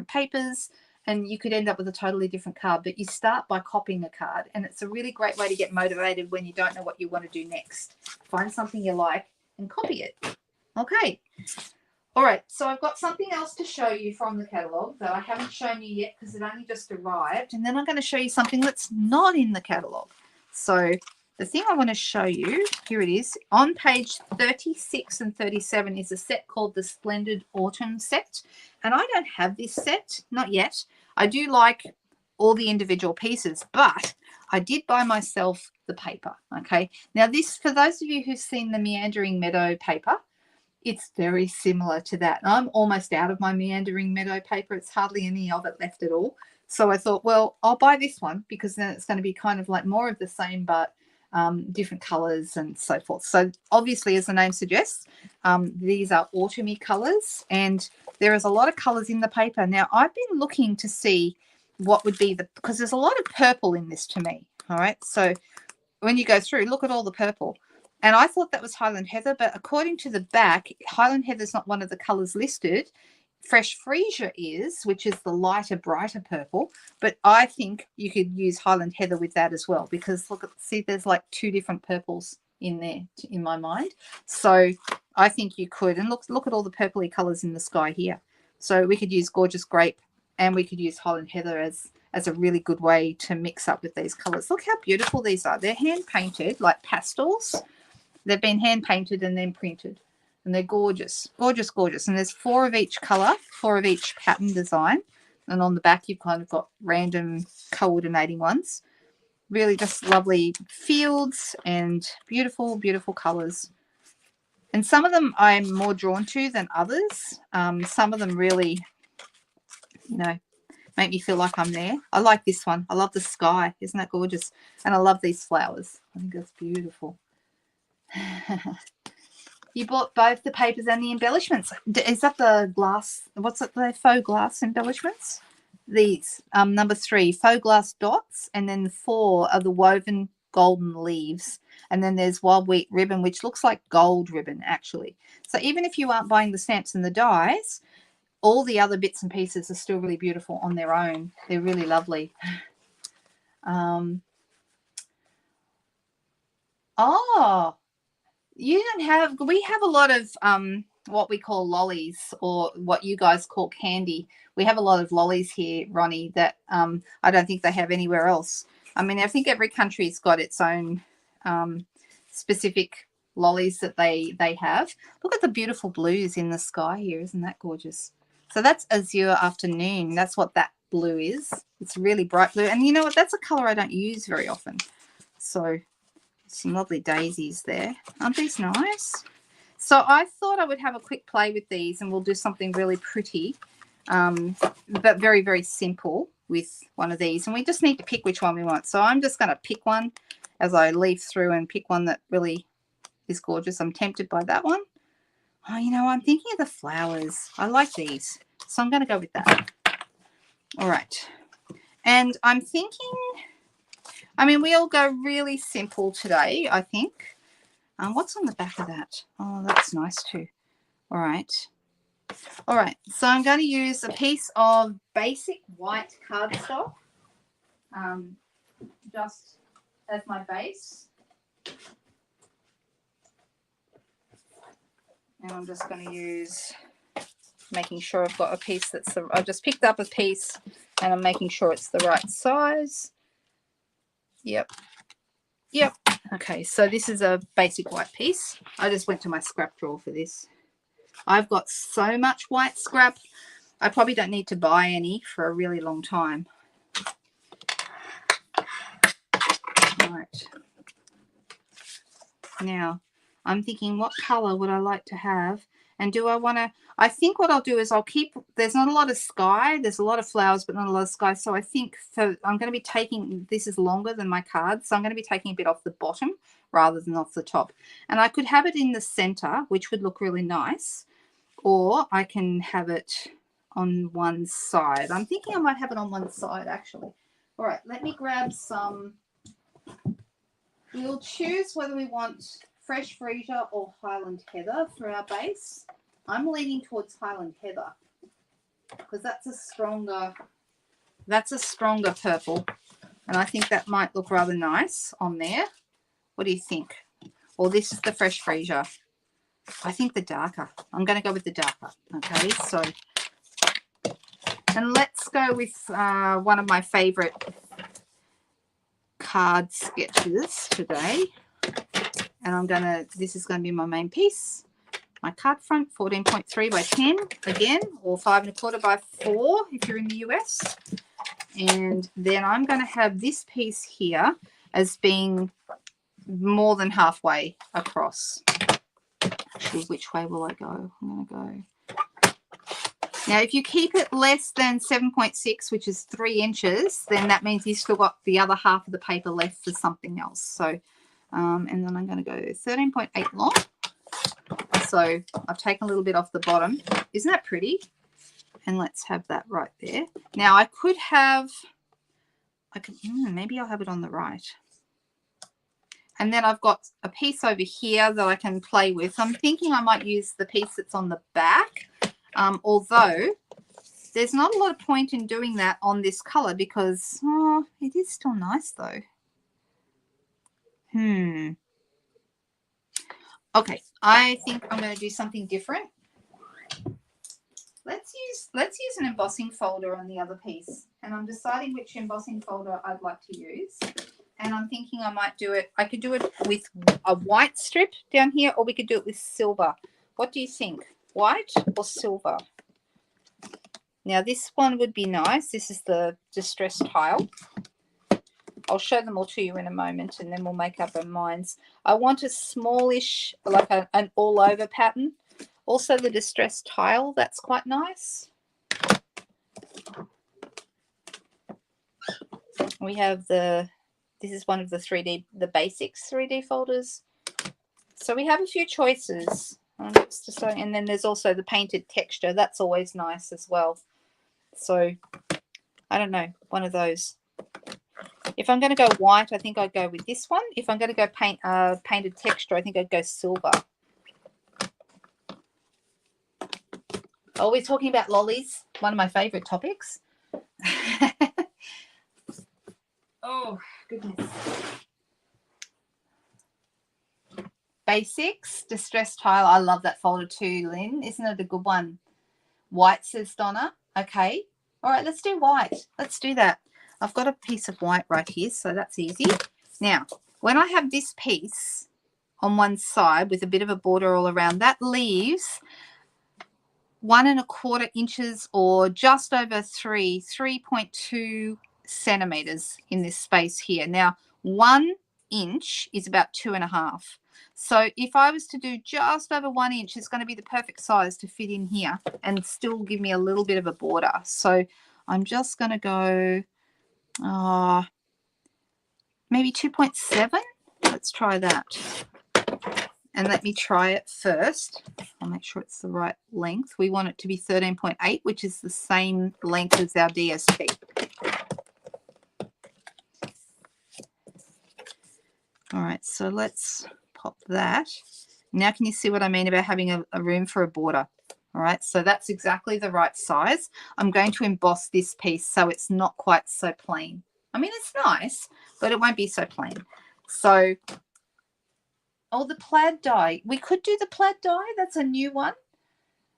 papers, and you could end up with a totally different card. But you start by copying a card, and it's a really great way to get motivated when you don't know what you want to do next. Find something you like and copy it. Okay. All right, so I've got something else to show you from the catalogue that I haven't shown you yet because it only just arrived. And then I'm going to show you something that's not in the catalogue. So the thing I want to show you, here it is. On page 36 and 37 is a set called the Splendid Autumn set. And I don't have this set, not yet. I do like all the individual pieces, but I did buy myself the paper, okay? Now this, for those of you who've seen the Meandering Meadow paper, it's very similar to that. I'm almost out of my Meandering Meadow paper. It's hardly any of it left at all. So I thought, well, I'll buy this one because then it's going to be kind of like more of the same, but different colors and so forth. So obviously, as the name suggests, these are autumny colors, and there is a lot of colors in the paper. Now, I've been looking to see what would be because there's a lot of purple in this to me. All right. So when you go through, look at all the purple. And I thought that was Highland Heather, but according to the back, Highland Heather is not one of the colours listed. Fresh Freesia is, which is the lighter, brighter purple. But I think you could use Highland Heather with that as well because, see, there's like 2 different purples in there in my mind. So I think you could. And look at all the purpley colours in the sky here. So we could use Gorgeous Grape and we could use Highland Heather as a really good way to mix up with these colours. Look how beautiful these are. They're hand-painted, like pastels. They've been hand-painted and then printed. And they're gorgeous, gorgeous, gorgeous. And there's 4 of each colour, 4 of each pattern design. And on the back, you've kind of got random coordinating ones. Really just lovely fields and beautiful, beautiful colors. And some of them I'm more drawn to than others. Some of them really, you know, make me feel like I'm there. I like this one. I love the sky. Isn't that gorgeous? And I love these flowers. I think that's beautiful. You bought both the papers and the embellishments. Is that the glass? What's it? The faux glass embellishments? These, number 3, faux glass dots, and then 4 are the woven golden leaves. And then there's wild wheat ribbon, which looks like gold ribbon, actually. So even if you aren't buying the stamps and the dies, all the other bits and pieces are still really beautiful on their own. They're really lovely. Oh, you don't have, we have a lot of what we call lollies, or what you guys call candy. We have a lot of lollies here, Ronnie, that I don't think they have anywhere else. I mean, I think every country's got its own specific lollies that they have. Look at the beautiful blues in the sky here. Isn't that gorgeous? So that's Azure Afternoon. That's what that blue is. It's really bright blue. And you know what? That's a color I don't use very often. So some lovely daisies there. Aren't these nice? So I thought I would have a quick play with these, and we'll do something really pretty, but very, very simple with one of these. And we just need to pick which one we want. So I'm just going to pick one as I leaf through and pick one that really is gorgeous. I'm tempted by that one. Oh, you know, I'm thinking of the flowers. I like these. So I'm going to go with that. All right. And I'm thinking, I mean, we all go really simple today, I think. What's on the back of that? Oh, that's nice too. All right. All right. So I'm going to use a piece of basic white cardstock just as my base. And I'm just going to use, making sure I've got a piece that's the, I just picked up a piece and I'm making sure it's the right size. Yep. Yep. Okay, so this is a basic white piece. I just went to my scrap drawer for this. I've got so much white scrap. I probably don't need to buy any for a really long time. All right. Now, I'm thinking, what color would I like to have? And do I want to, I think what I'll do is I'll keep, there's not a lot of sky. There's a lot of flowers, but not a lot of sky. So I think I'm going to be taking, this is longer than my card. So I'm going to be taking a bit off the bottom rather than off the top. And I could have it in the center, which would look really nice. Or I can have it on one side. I'm thinking I might have it on one side, actually. All right, let me grab some. We'll choose whether we want Fresh Freesia or Highland Heather for our base. I'm leaning towards Highland Heather because that's a stronger purple, and I think that might look rather nice on there. What do you think? Or this is the Fresh Freesia. I think the darker. I'm going to go with the darker. Okay, so, and let's go with one of my favorite card sketches today. And I'm going to, this is going to be my main piece. My card front, 14.3 by 10 again, or 5 1/4 by 4 if you're in the US. And then I'm going to have this piece here as being more than halfway across. Actually, which way will I go? I'm going to go. Now, if you keep it less than 7.6, which is 3 inches, then that means you've still got the other half of the paper left for something else. So, and then I'm going to go 13.8 long. So I've taken a little bit off the bottom. Isn't that pretty? And let's have that right there. Now, I could have, maybe I'll have it on the right. And then I've got a piece over here that I can play with. I'm thinking I might use the piece that's on the back, although there's not a lot of point in doing that on this color because it is still nice though. Okay, I think I'm going to do something different. Let's use an embossing folder on the other piece, and I'm deciding which embossing folder I'd like to use. And I'm thinking I might do it, I could do it with a white strip down here, or we could do it with silver. What do you think? White or silver? Now this one would be nice. This is the distressed tile. I'll show them all to you in a moment, and then we'll make up our minds. I want a smallish, like an all-over pattern. Also the distressed tile, that's quite nice. We have this is one of the basics 3D folders. So we have a few choices. And then there's also the painted texture. That's always nice as well. So I don't know, one of those. If I'm going to go white, I think I'd go with this one. If I'm going to go painted texture, I think I'd go silver. Oh, we're talking about lollies, one of my favorite topics. Oh, goodness. Basics, distressed tile. I love that folder too, Lynn. Isn't it a good one? White, says Donna. Okay. All right, let's do white. Let's do that. I've got a piece of white right here, so that's easy. Now, when I have this piece on one side with a bit of a border all around, that leaves 1 1/4 inches or just over 3.2 centimeters in this space here. Now, 1 inch is about 2.5. So if I was to do just over 1 inch, it's going to be the perfect size to fit in here and still give me a little bit of a border. So I'm just going to go maybe 2.7. Let's try that. And let me try it first. I'll make sure it's the right length. We want it to be 13.8, which is the same length as our DSP. All right, so let's pop that. Now can you see what I mean about having a room for a border? All right, so that's exactly the right size. I'm going to emboss this piece so it's not quite so plain. I mean, it's nice, but it won't be so plain. So, oh, the plaid dye. We could do the plaid dye. That's a new one.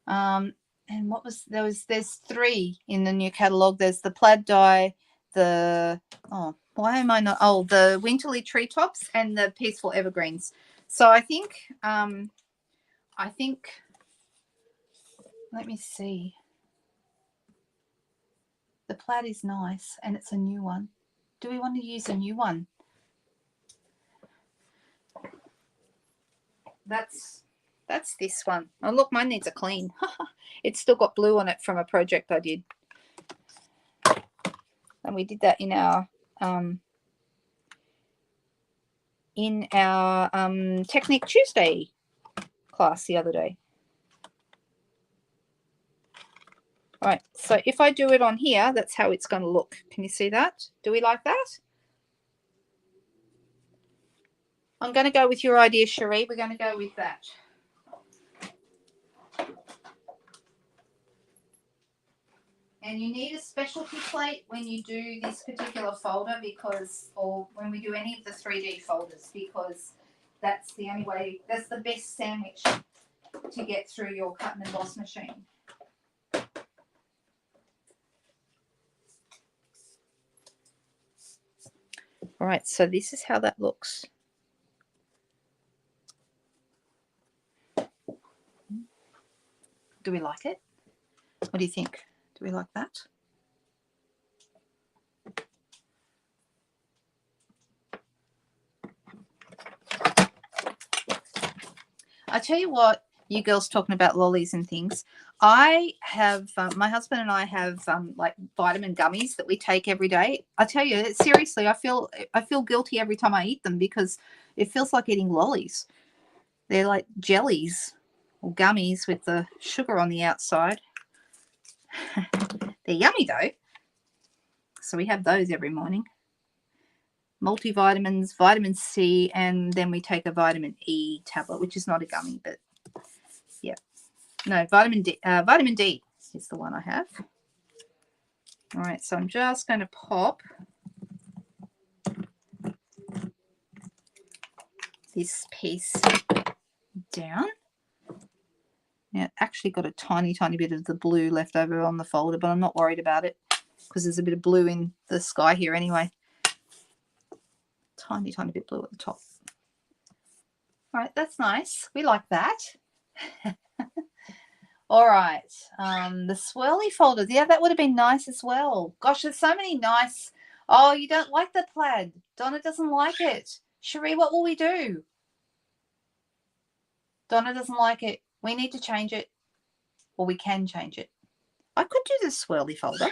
And what was there's 3 in the new catalog. There's the plaid dye, the why am I not? Oh, the winterly treetops and the peaceful evergreens. So I think let me see. The plaid is nice and it's a new one. Do we want to use a new one? That's this one. Oh, look, mine needs a clean. It's still got blue on it from a project I did. And we did that in our Technique Tuesday class the other day. All right, so if I do it on here, that's how it's going to look. Can you see that? Do we like that? I'm going to go with your idea, Cherie. We're going to go with that. And you need a specialty plate when you do this particular folder or when we do any of the 3D folders, because that's the only way, that's the best sandwich to get through your cut and emboss machine. All right, so this is how that looks. Do we like it? What do you think? Do we like that? I tell you what, you girls talking about lollies and things. I have, my husband and I have like vitamin gummies that we take every day. I tell you, seriously, I feel guilty every time I eat them because it feels like eating lollies. They're like jellies or gummies with the sugar on the outside. They're yummy though. So we have those every morning. Multivitamins, vitamin C, and then we take a vitamin E tablet, which is not a gummy, but yeah. No, vitamin D is the one I have. All right, so I'm just going to pop this piece down. Now, it actually got a tiny, tiny bit of the blue left over on the folder, but I'm not worried about it because there's a bit of blue in the sky here anyway. Tiny, tiny bit blue at the top. All right, that's nice. We like that. All right, the swirly folders. Yeah, that would have been nice as well. Gosh, there's so many nice Oh, you don't like the plaid. Donna doesn't like it. Cherie, what will we do? Donna doesn't like it. We need to change it. Or we can change it. I could do the swirly folder.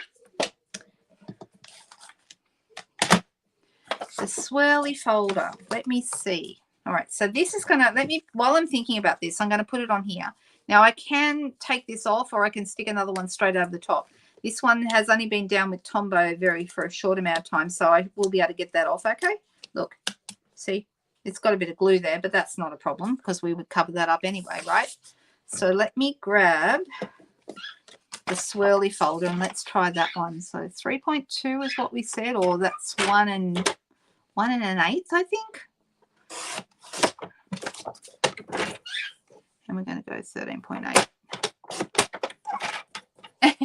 The swirly folder. Let me see. All right, so this is going to, while I'm thinking about this, I'm going to put it on here. Now, I can take this off or I can stick another one straight over the top. This one has only been down with Tombow for a short amount of time, so I will be able to get that off, okay? Look, see, it's got a bit of glue there, but that's not a problem because we would cover that up anyway, right? So let me grab the swirly folder and let's try that one. So 3.2 is what we said, or that's 1 1/8, I think. And we're going to go 13.8.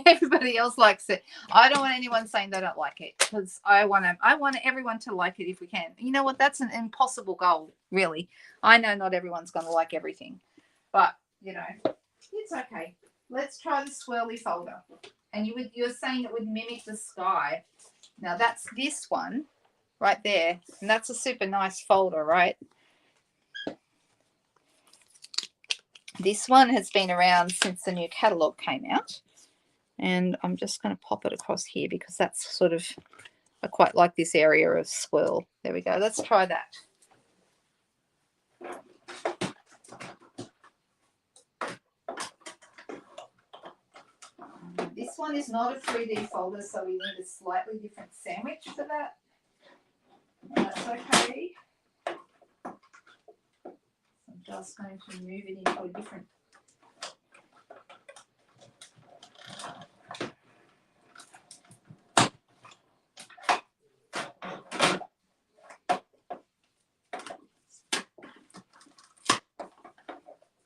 Everybody else likes it. I don't want anyone saying they don't like it because I want everyone to like it if we can. You know what? That's an impossible goal, really. I know not everyone's going to like everything, but you know, it's okay. Let's try the swirly folder. And you're saying it would mimic the sky. Now that's this one right there, and that's a super nice folder, right? This one has been around since the new catalog came out. And I'm just going to pop it across here because that's sort of, I quite like this area of swirl. There we go. Let's try that. This one is not a 3D folder, so we need a slightly different sandwich for that. That's okay. I'm just going to move it into a different.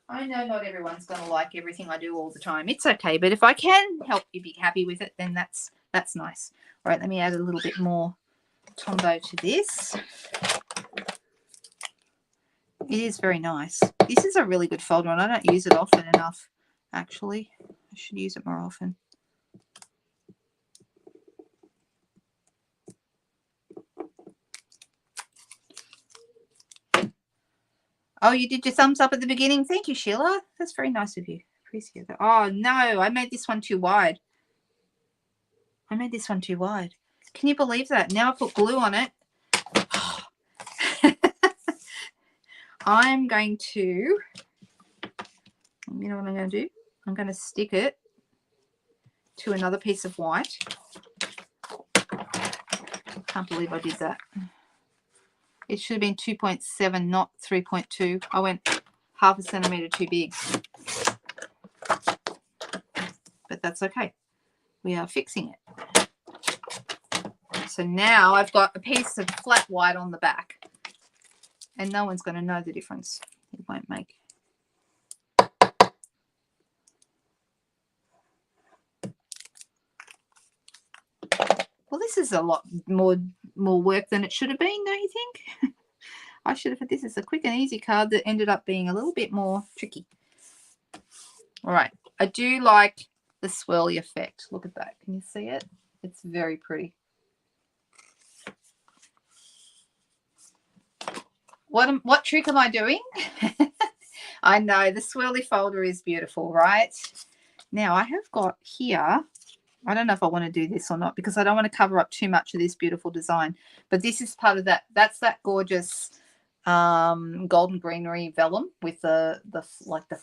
I know not everyone's going to like everything I do all the time. It's okay, but if I can help you be happy with it, then that's nice. All right, let me add a little bit more Tombow to this. It is very nice. This is a really good folder, and I don't use it often enough, actually. I should use it more often. Oh, you did your thumbs up at the beginning. Thank you, Sheila. That's very nice of you. Appreciate that. Oh, no, I made this one too wide. Can you believe that? Now I put glue on it. I'm going to, you know what I'm going to do? I'm going to stick it to another piece of white. Can't believe I did that. It should have been 2.7, not 3.2. I went half a centimetre too big. But that's okay. We are fixing it. So now I've got a piece of flat white on the back. And no one's going to know the difference. It won't make. Well, this is a lot more work than it should have been, don't you think? I should have put this as a quick and easy card that ended up being a little bit more tricky. All right. I do like the swirly effect. Look at that. Can you see it? It's very pretty. What trick am I doing? I know the swirly folder is beautiful, right? Now I have got here, I don't know if I want to do this or not because I don't want to cover up too much of this beautiful design, but this is part of that. That's that gorgeous golden greenery vellum with the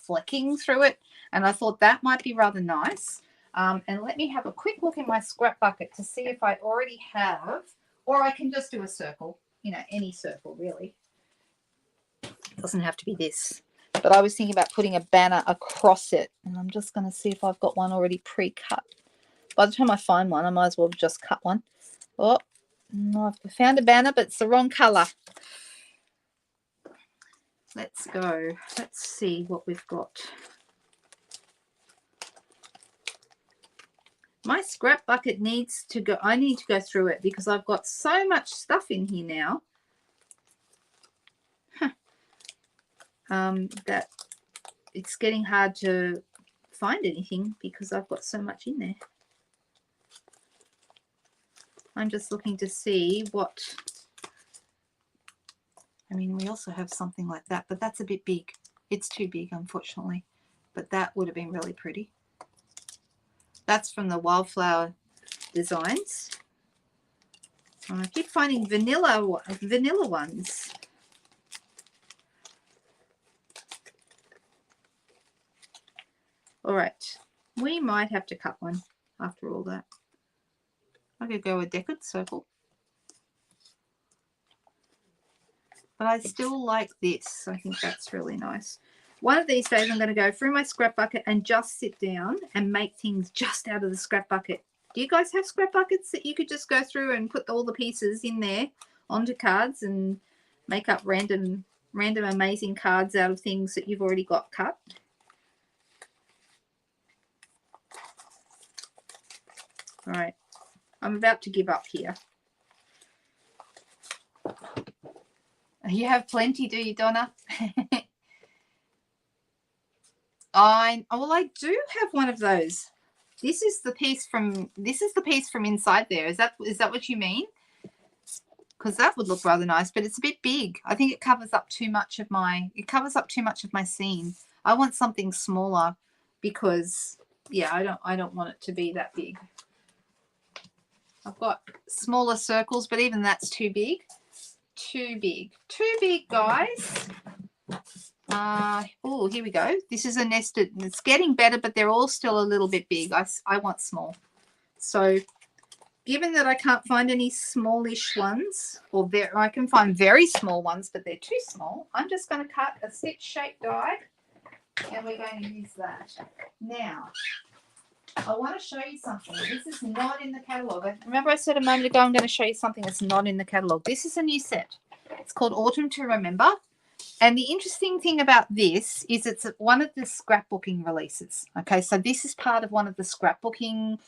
flecking through it, and I thought that might be rather nice. And let me have a quick look in my scrap bucket to see if I already have, or I can just do a circle, you know, any circle really. It doesn't have to be this, but I was thinking about putting a banner across it, and I'm just going to see if I've got one already pre-cut. By the time I find one, I might as well just cut one. Oh, no, I've found a banner, but it's the wrong color. Let's go. Let's see what we've got. My scrap bucket needs to go. I need to go through it because I've got so much stuff in here now. That it's getting hard to find anything because I've got so much in there. I'm just looking to see what, I mean, we also have something like that, but that's a bit big. It's too big, unfortunately, but that would have been really pretty. That's from the Wildflower Designs. I keep finding vanilla ones. All right, we might have to cut one after all that. I could go a decorative circle. But I still like this. I think that's really nice. One of these days I'm going to go through my scrap bucket and just sit down and make things just out of the scrap bucket. Do you guys have scrap buckets that you could just go through and put all the pieces in there onto cards and make up random amazing cards out of things that you've already got cut? All right, I'm about to give up here. You have plenty, do you, Donna? I do have one of those. This is the piece from inside there. Is that what you mean? Because that would look rather nice, but it's a bit big. I think it covers up too much of my scene. I want something smaller because yeah, I don't want it to be that big. I've got smaller circles, but even that's too big. Too big, guys. Oh, here we go. This is a nested. It's getting better, but they're all still a little bit big. I want small. So given that I can't find any smallish ones, or I can find very small ones, but they're too small, I'm just going to cut a stitch shape die, and we're going to use that. Now, I want to show you something. This is not in the catalogue. Remember I said a moment ago I'm going to show you something that's not in the catalogue. This is a new set. It's called Autumn to Remember. And the interesting thing about this is it's one of the scrapbooking releases. Okay, so this is part of one of the scrapbooking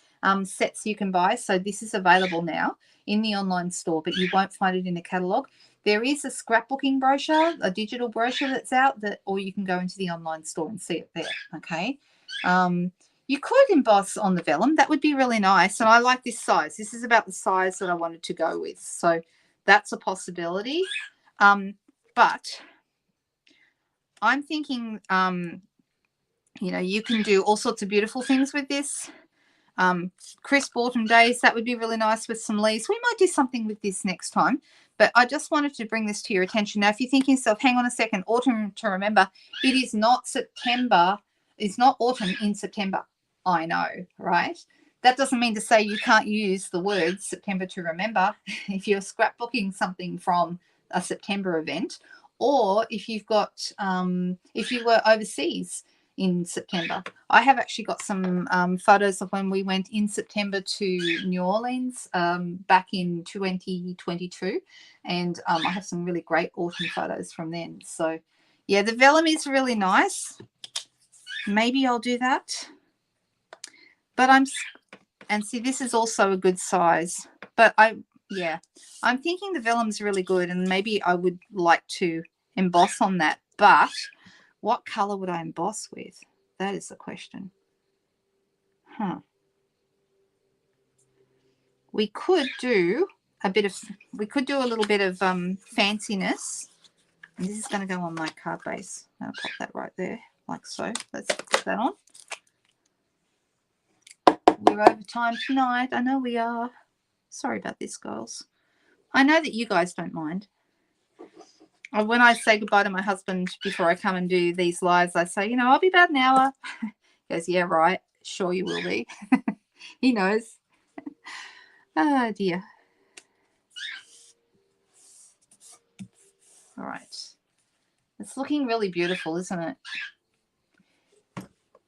sets you can buy. So this is available now in the online store, but you won't find it in the catalogue. There is a scrapbooking brochure, a digital brochure that's out, or you can go into the online store and see it there. Okay. You could emboss on the vellum. That would be really nice. And I like this size. This is about the size that I wanted to go with. So that's a possibility. But I'm thinking, you know, you can do all sorts of beautiful things with this. Crisp autumn days, that would be really nice with some leaves. We might do something with this next time. But I just wanted to bring this to your attention. Now, if you're thinking to yourself, hang on a second, Autumn to Remember, it is not September. It's not autumn in September. I know, right? That doesn't mean to say you can't use the words September to Remember if you're scrapbooking something from a September event, or if you've got, if you were overseas in September. I have actually got some photos of when we went in September to New Orleans back in 2022, and I have some really great autumn photos from then. So yeah, the vellum is really nice. Maybe I'll do that. But and see, this is also a good size. But I'm thinking the vellum's really good, and maybe I would like to emboss on that. But what color would I emboss with? That is the question. We could do a little bit of fanciness. And this is going to go on my card base. I'll pop that right there, like so. Let's put that on. We're over time tonight. I know we are. Sorry about this, girls. I know that you guys don't mind. When I say goodbye to my husband before I come and do these lives, I say, you know, I'll be about an hour. He goes, yeah, right. Sure you will be. He knows. Oh, dear. All right. It's looking really beautiful, isn't it?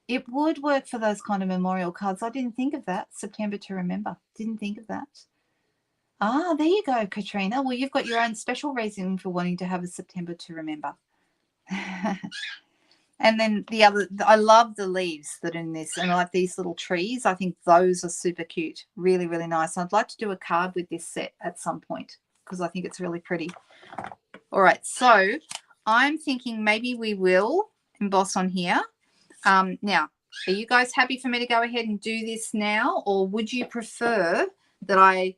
It would work for those kind of memorial cards. I didn't think of that. September to Remember. Didn't think of that. Ah, there you go, Katrina. Well, you've got your own special reason for wanting to have a September to Remember. And then I love the leaves that are in this, and I like these little trees. I think those are super cute. Really, really nice. I'd like to do a card with this set at some point because I think it's really pretty. All right, so I'm thinking maybe we will emboss on here. Now, are you guys happy for me to go ahead and do this now, or would you prefer that I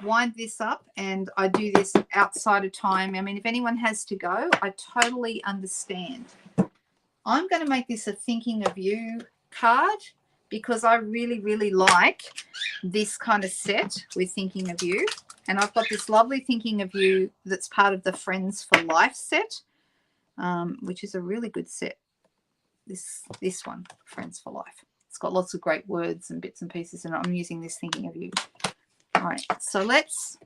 wind this up and I do this outside of time. I mean, if anyone has to go, I totally understand. I'm going to make this a thinking of you card because I really, really like this kind of set with thinking of you. And I've got this lovely thinking of you that's part of the Friends for Life set, which is a really good set. This one, Friends for Life. It's got lots of great words and bits and pieces, and I'm using this thinking of you. All right, so let's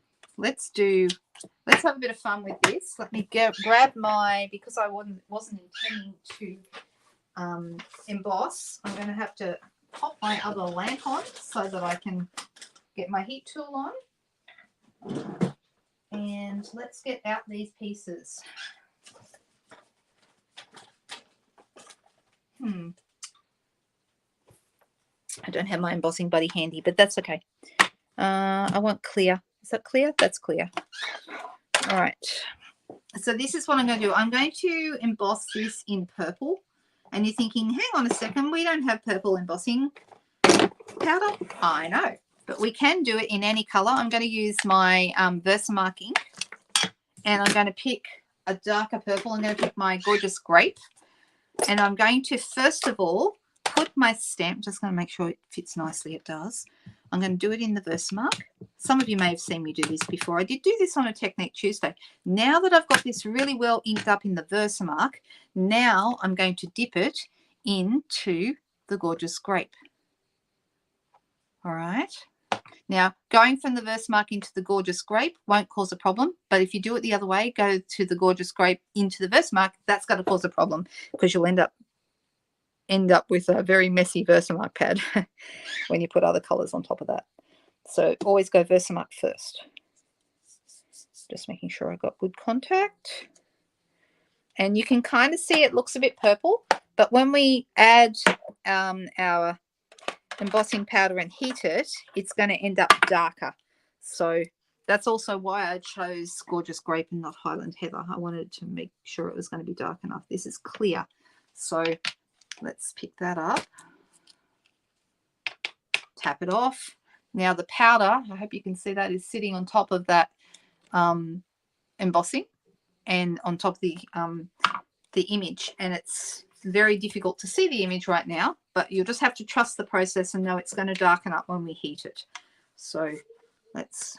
have a bit of fun with this. Let me grab my, because I wasn't intending to emboss. I'm going to have to pop my other lamp on so that I can get my heat tool on. And let's get out these pieces. I don't have my embossing buddy handy, but that's okay. I want clear. Is that clear? That's clear. All right. So this is what I'm going to do. I'm going to emboss this in purple. And you're thinking, hang on a second, we don't have purple embossing powder. I know, but we can do it in any color. I'm going to use my Versamark ink, and I'm going to pick a darker purple. I'm going to pick my Gorgeous Grape. And I'm going to, first of all, put my stamp, just going to make sure it fits nicely. It does. I'm going to do it in the Versamark. Some of you may have seen me do this before. I did do this on a Technique Tuesday. Now that I've got this really well inked up in the Versamark, now I'm going to dip it into the Gorgeous Grape. All right. Now, going from the Versamark into the Gorgeous Grape won't cause a problem, but if you do it the other way, go to the Gorgeous Grape into the Versamark, that's going to cause a problem because you'll end up with a very messy Versamark pad when you put other colors on top of that. So always go Versamark first. Just making sure I got good contact. And you can kind of see it looks a bit purple, but when we add our embossing powder and heat it, it's going to end up darker. So that's also why I chose Gorgeous Grape and not Highland Heather. I wanted to make sure it was going to be dark enough. This is clear. So let's pick that up. Tap it off. Now the powder, I hope you can see that, is sitting on top of that embossing and on top of the image. And it's very difficult to see the image right now, but you'll just have to trust the process and know it's going to darken up when we heat it. So let's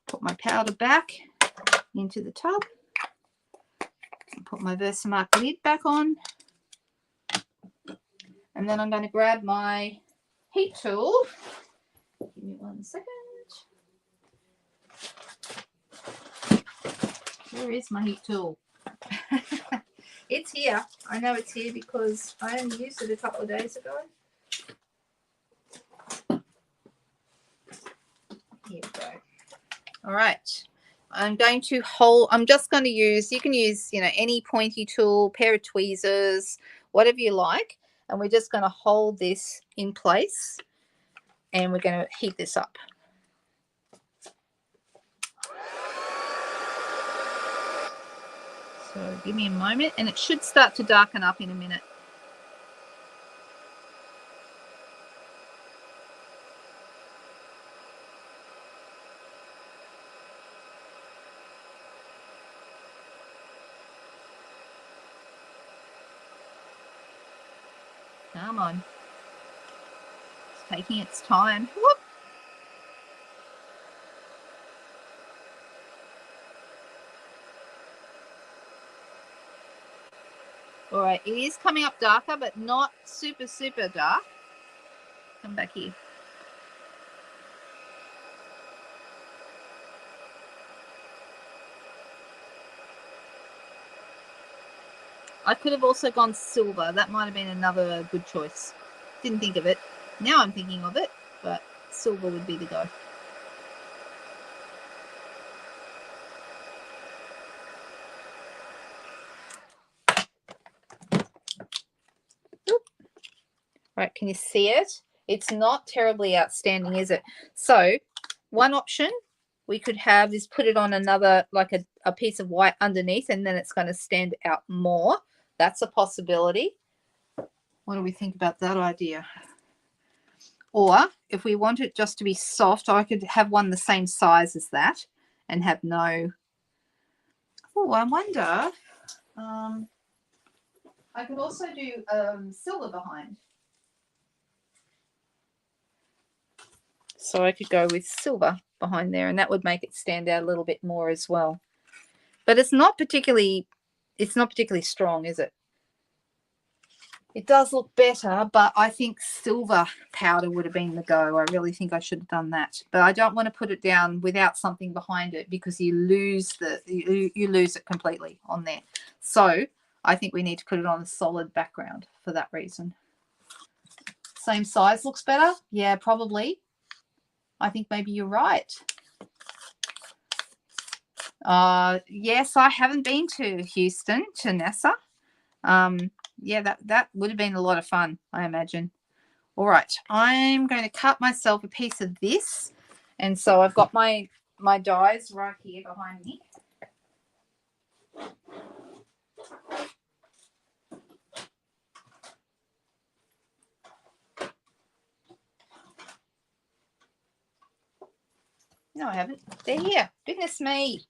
put my powder back into the tub and put my Versamark lid back on. And then I'm going to grab my heat tool. Give me 1 second. Where is my heat tool? It's here. I know it's here because I only used it a couple of days ago. Here we go. All right. I'm just going to use, you can use, any pointy tool, pair of tweezers, whatever you like. And we're just going to hold this in place and we're going to heat this up. So give me a moment and it should start to darken up in a minute. Come on. It's taking its time. Whoop. All right, it is coming up darker, but not super, super dark. Come back here. I could have also gone silver. That might have been another good choice. Didn't think of it. Now I'm thinking of it, but silver would be the go. Right, can you see it? It's not terribly outstanding, is it? So one option we could have is put it on another, like a piece of white underneath, and then it's going to stand out more. That's a possibility. What do we think about that idea? Or if we want it just to be soft, I could have one the same size as that and have no. Oh, I wonder. I could also do silver behind. So I could go with silver behind there, and that would make it stand out a little bit more as well. But it's not particularly strong, is it? It does look better, but I think silver powder would have been the go. I really think I should have done that. But I don't want to put it down without something behind it, because you lose you lose it completely on there. So I think we need to put it on a solid background for that reason. Same size looks better? Yeah, probably. I think maybe you're right. Yes, I haven't been to Houston, to NASA. Yeah, that would have been a lot of fun, I imagine. All right, I'm going to cut myself a piece of this. And so I've got my dies right here behind me. No, I haven't. They're here. Goodness me.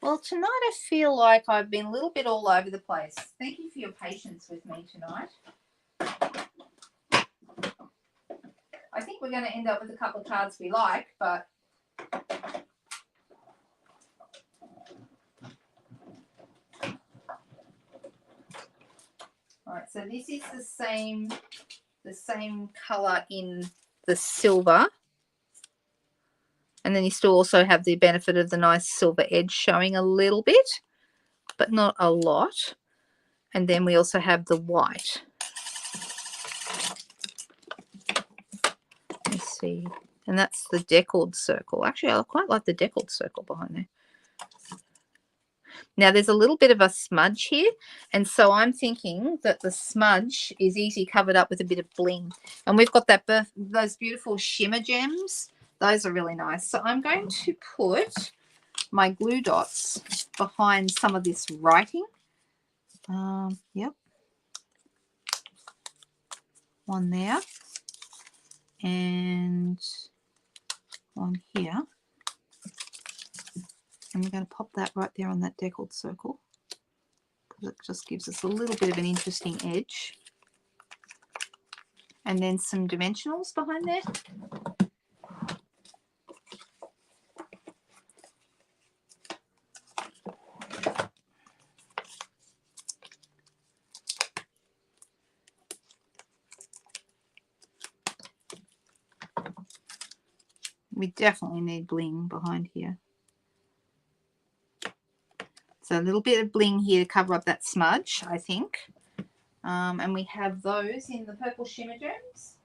Well, tonight I feel like I've been a little bit all over the place. Thank you for your patience with me tonight. I think we're going to end up with a couple of cards we like, but all right, so this is the same color in the silver. And then you still also have the benefit of the nice silver edge showing a little bit, but not a lot. And then we also have the white. Let's see. And that's the deckled circle. Actually, I quite like the deckled circle behind there. Now, there's a little bit of a smudge here. And so I'm thinking that the smudge is easily covered up with a bit of bling. And we've got those beautiful shimmer gems. Those are really nice. So I'm going to put my glue dots behind some of this writing. Yep. One there. And one here. And we're going to pop that right there on that deckled circle, because it just gives us a little bit of an interesting edge. And then some dimensionals behind there. We definitely need bling behind here. So a little bit of bling here to cover up that smudge, I think. And we have those in the purple shimmer gems.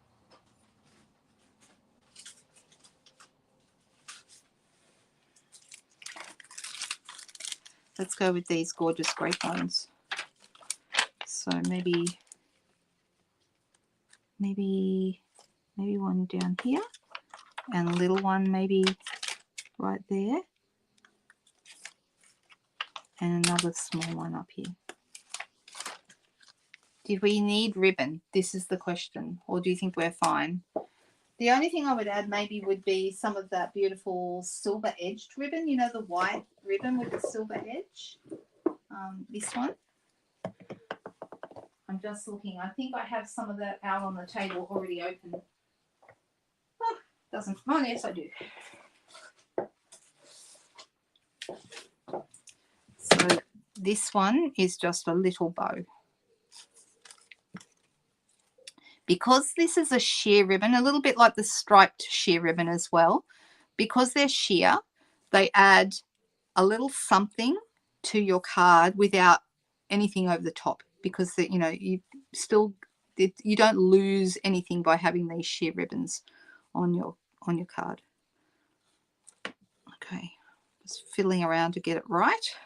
Let's go with these gorgeous grape ones. So maybe one down here, and a little one maybe right there, and another small one up here. Did we need ribbon? This is the question. Or do you think we're fine? The only thing I would add maybe would be some of that beautiful silver edged ribbon. You know, the white ribbon with the silver edge. This one. I'm just looking. I think I have some of that out on the table already open. Oh, doesn't. Oh, yes, I do. So this one is just a little bow. Because this is a sheer ribbon, a little bit like the striped sheer ribbon as well, because they're sheer, they add a little something to your card without anything over the top, because you know, you don't lose anything by having these sheer ribbons on your card. Okay, just fiddling around to get it right.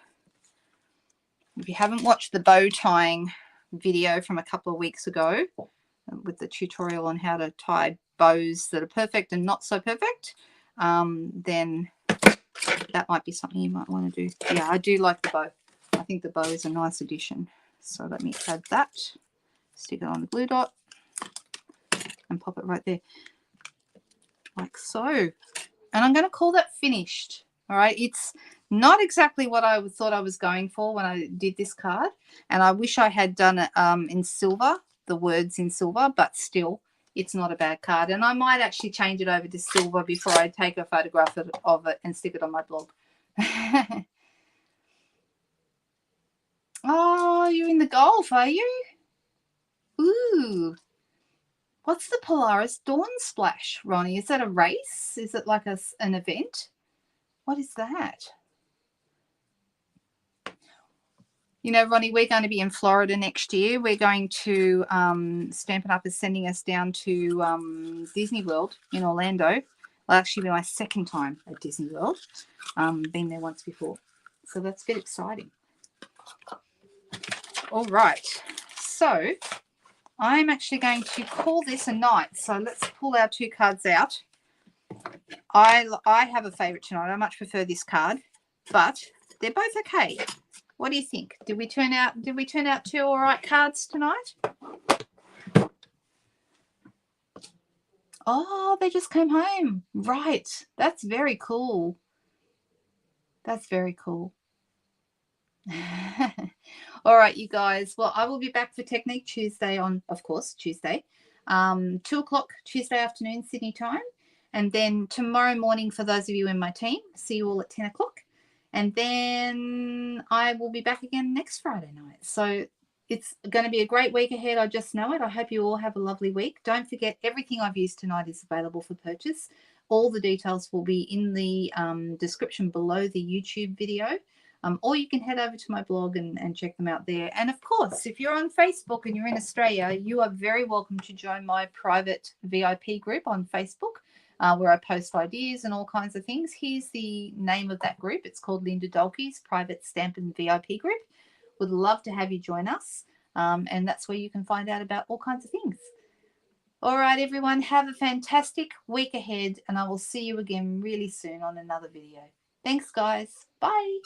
If you haven't watched the bow tying video from a couple of weeks ago with the tutorial on how to tie bows that are perfect and not so perfect, then that might be something you might want to do. Yeah, I do like the bow. I think the bow is a nice addition. So let me add that, stick it on the glue dot and pop it right there like so. And I'm going to call that finished. All right, it's not exactly what I thought I was going for when I did this card, and I wish I had done it in silver, the words in silver, but still, it's not a bad card. And I might actually change it over to silver before I take a photograph of it and stick it on my blog. Oh, you're in the golf, are you? Ooh. What's the Polaris Dawn Splash, Ronnie? Is that a race? Is it like an event? What is that? You know, Ronnie, we're going to be in Florida next year. We're going to, Stampin' Up is sending us down to Disney World in Orlando. It'll actually be my second time at Disney World. Been there once before. So that's a bit exciting. All right. So I'm actually going to call this a night. So let's pull our 2 cards out. I have a favourite tonight. I much prefer this card, but they're both okay. What do you think? Did we turn out 2 all right cards tonight? Oh, they just came home. Right. That's very cool. That's very cool. All right, you guys. Well, I will be back for Technique Tuesday on, of course, Tuesday. 2 o'clock Tuesday afternoon, Sydney time. And then tomorrow morning for those of you in my team. See you all at 10 o'clock. And then I will be back again next Friday night. So it's going to be a great week ahead. I just know it. I hope you all have a lovely week. Don't forget, everything I've used tonight is available for purchase. All the details will be in the description below the YouTube video. Or you can head over to my blog and check them out there. And, of course, if you're on Facebook and you're in Australia, you are very welcome to join my private VIP group on Facebook. Where I post ideas and all kinds of things. Here's the name of that group. It's called Linda Dolke's Private Stampin' VIP Group. Would love to have you join us. And that's where you can find out about all kinds of things. All right, everyone. Have a fantastic week ahead. And I will see you again really soon on another video. Thanks, guys. Bye.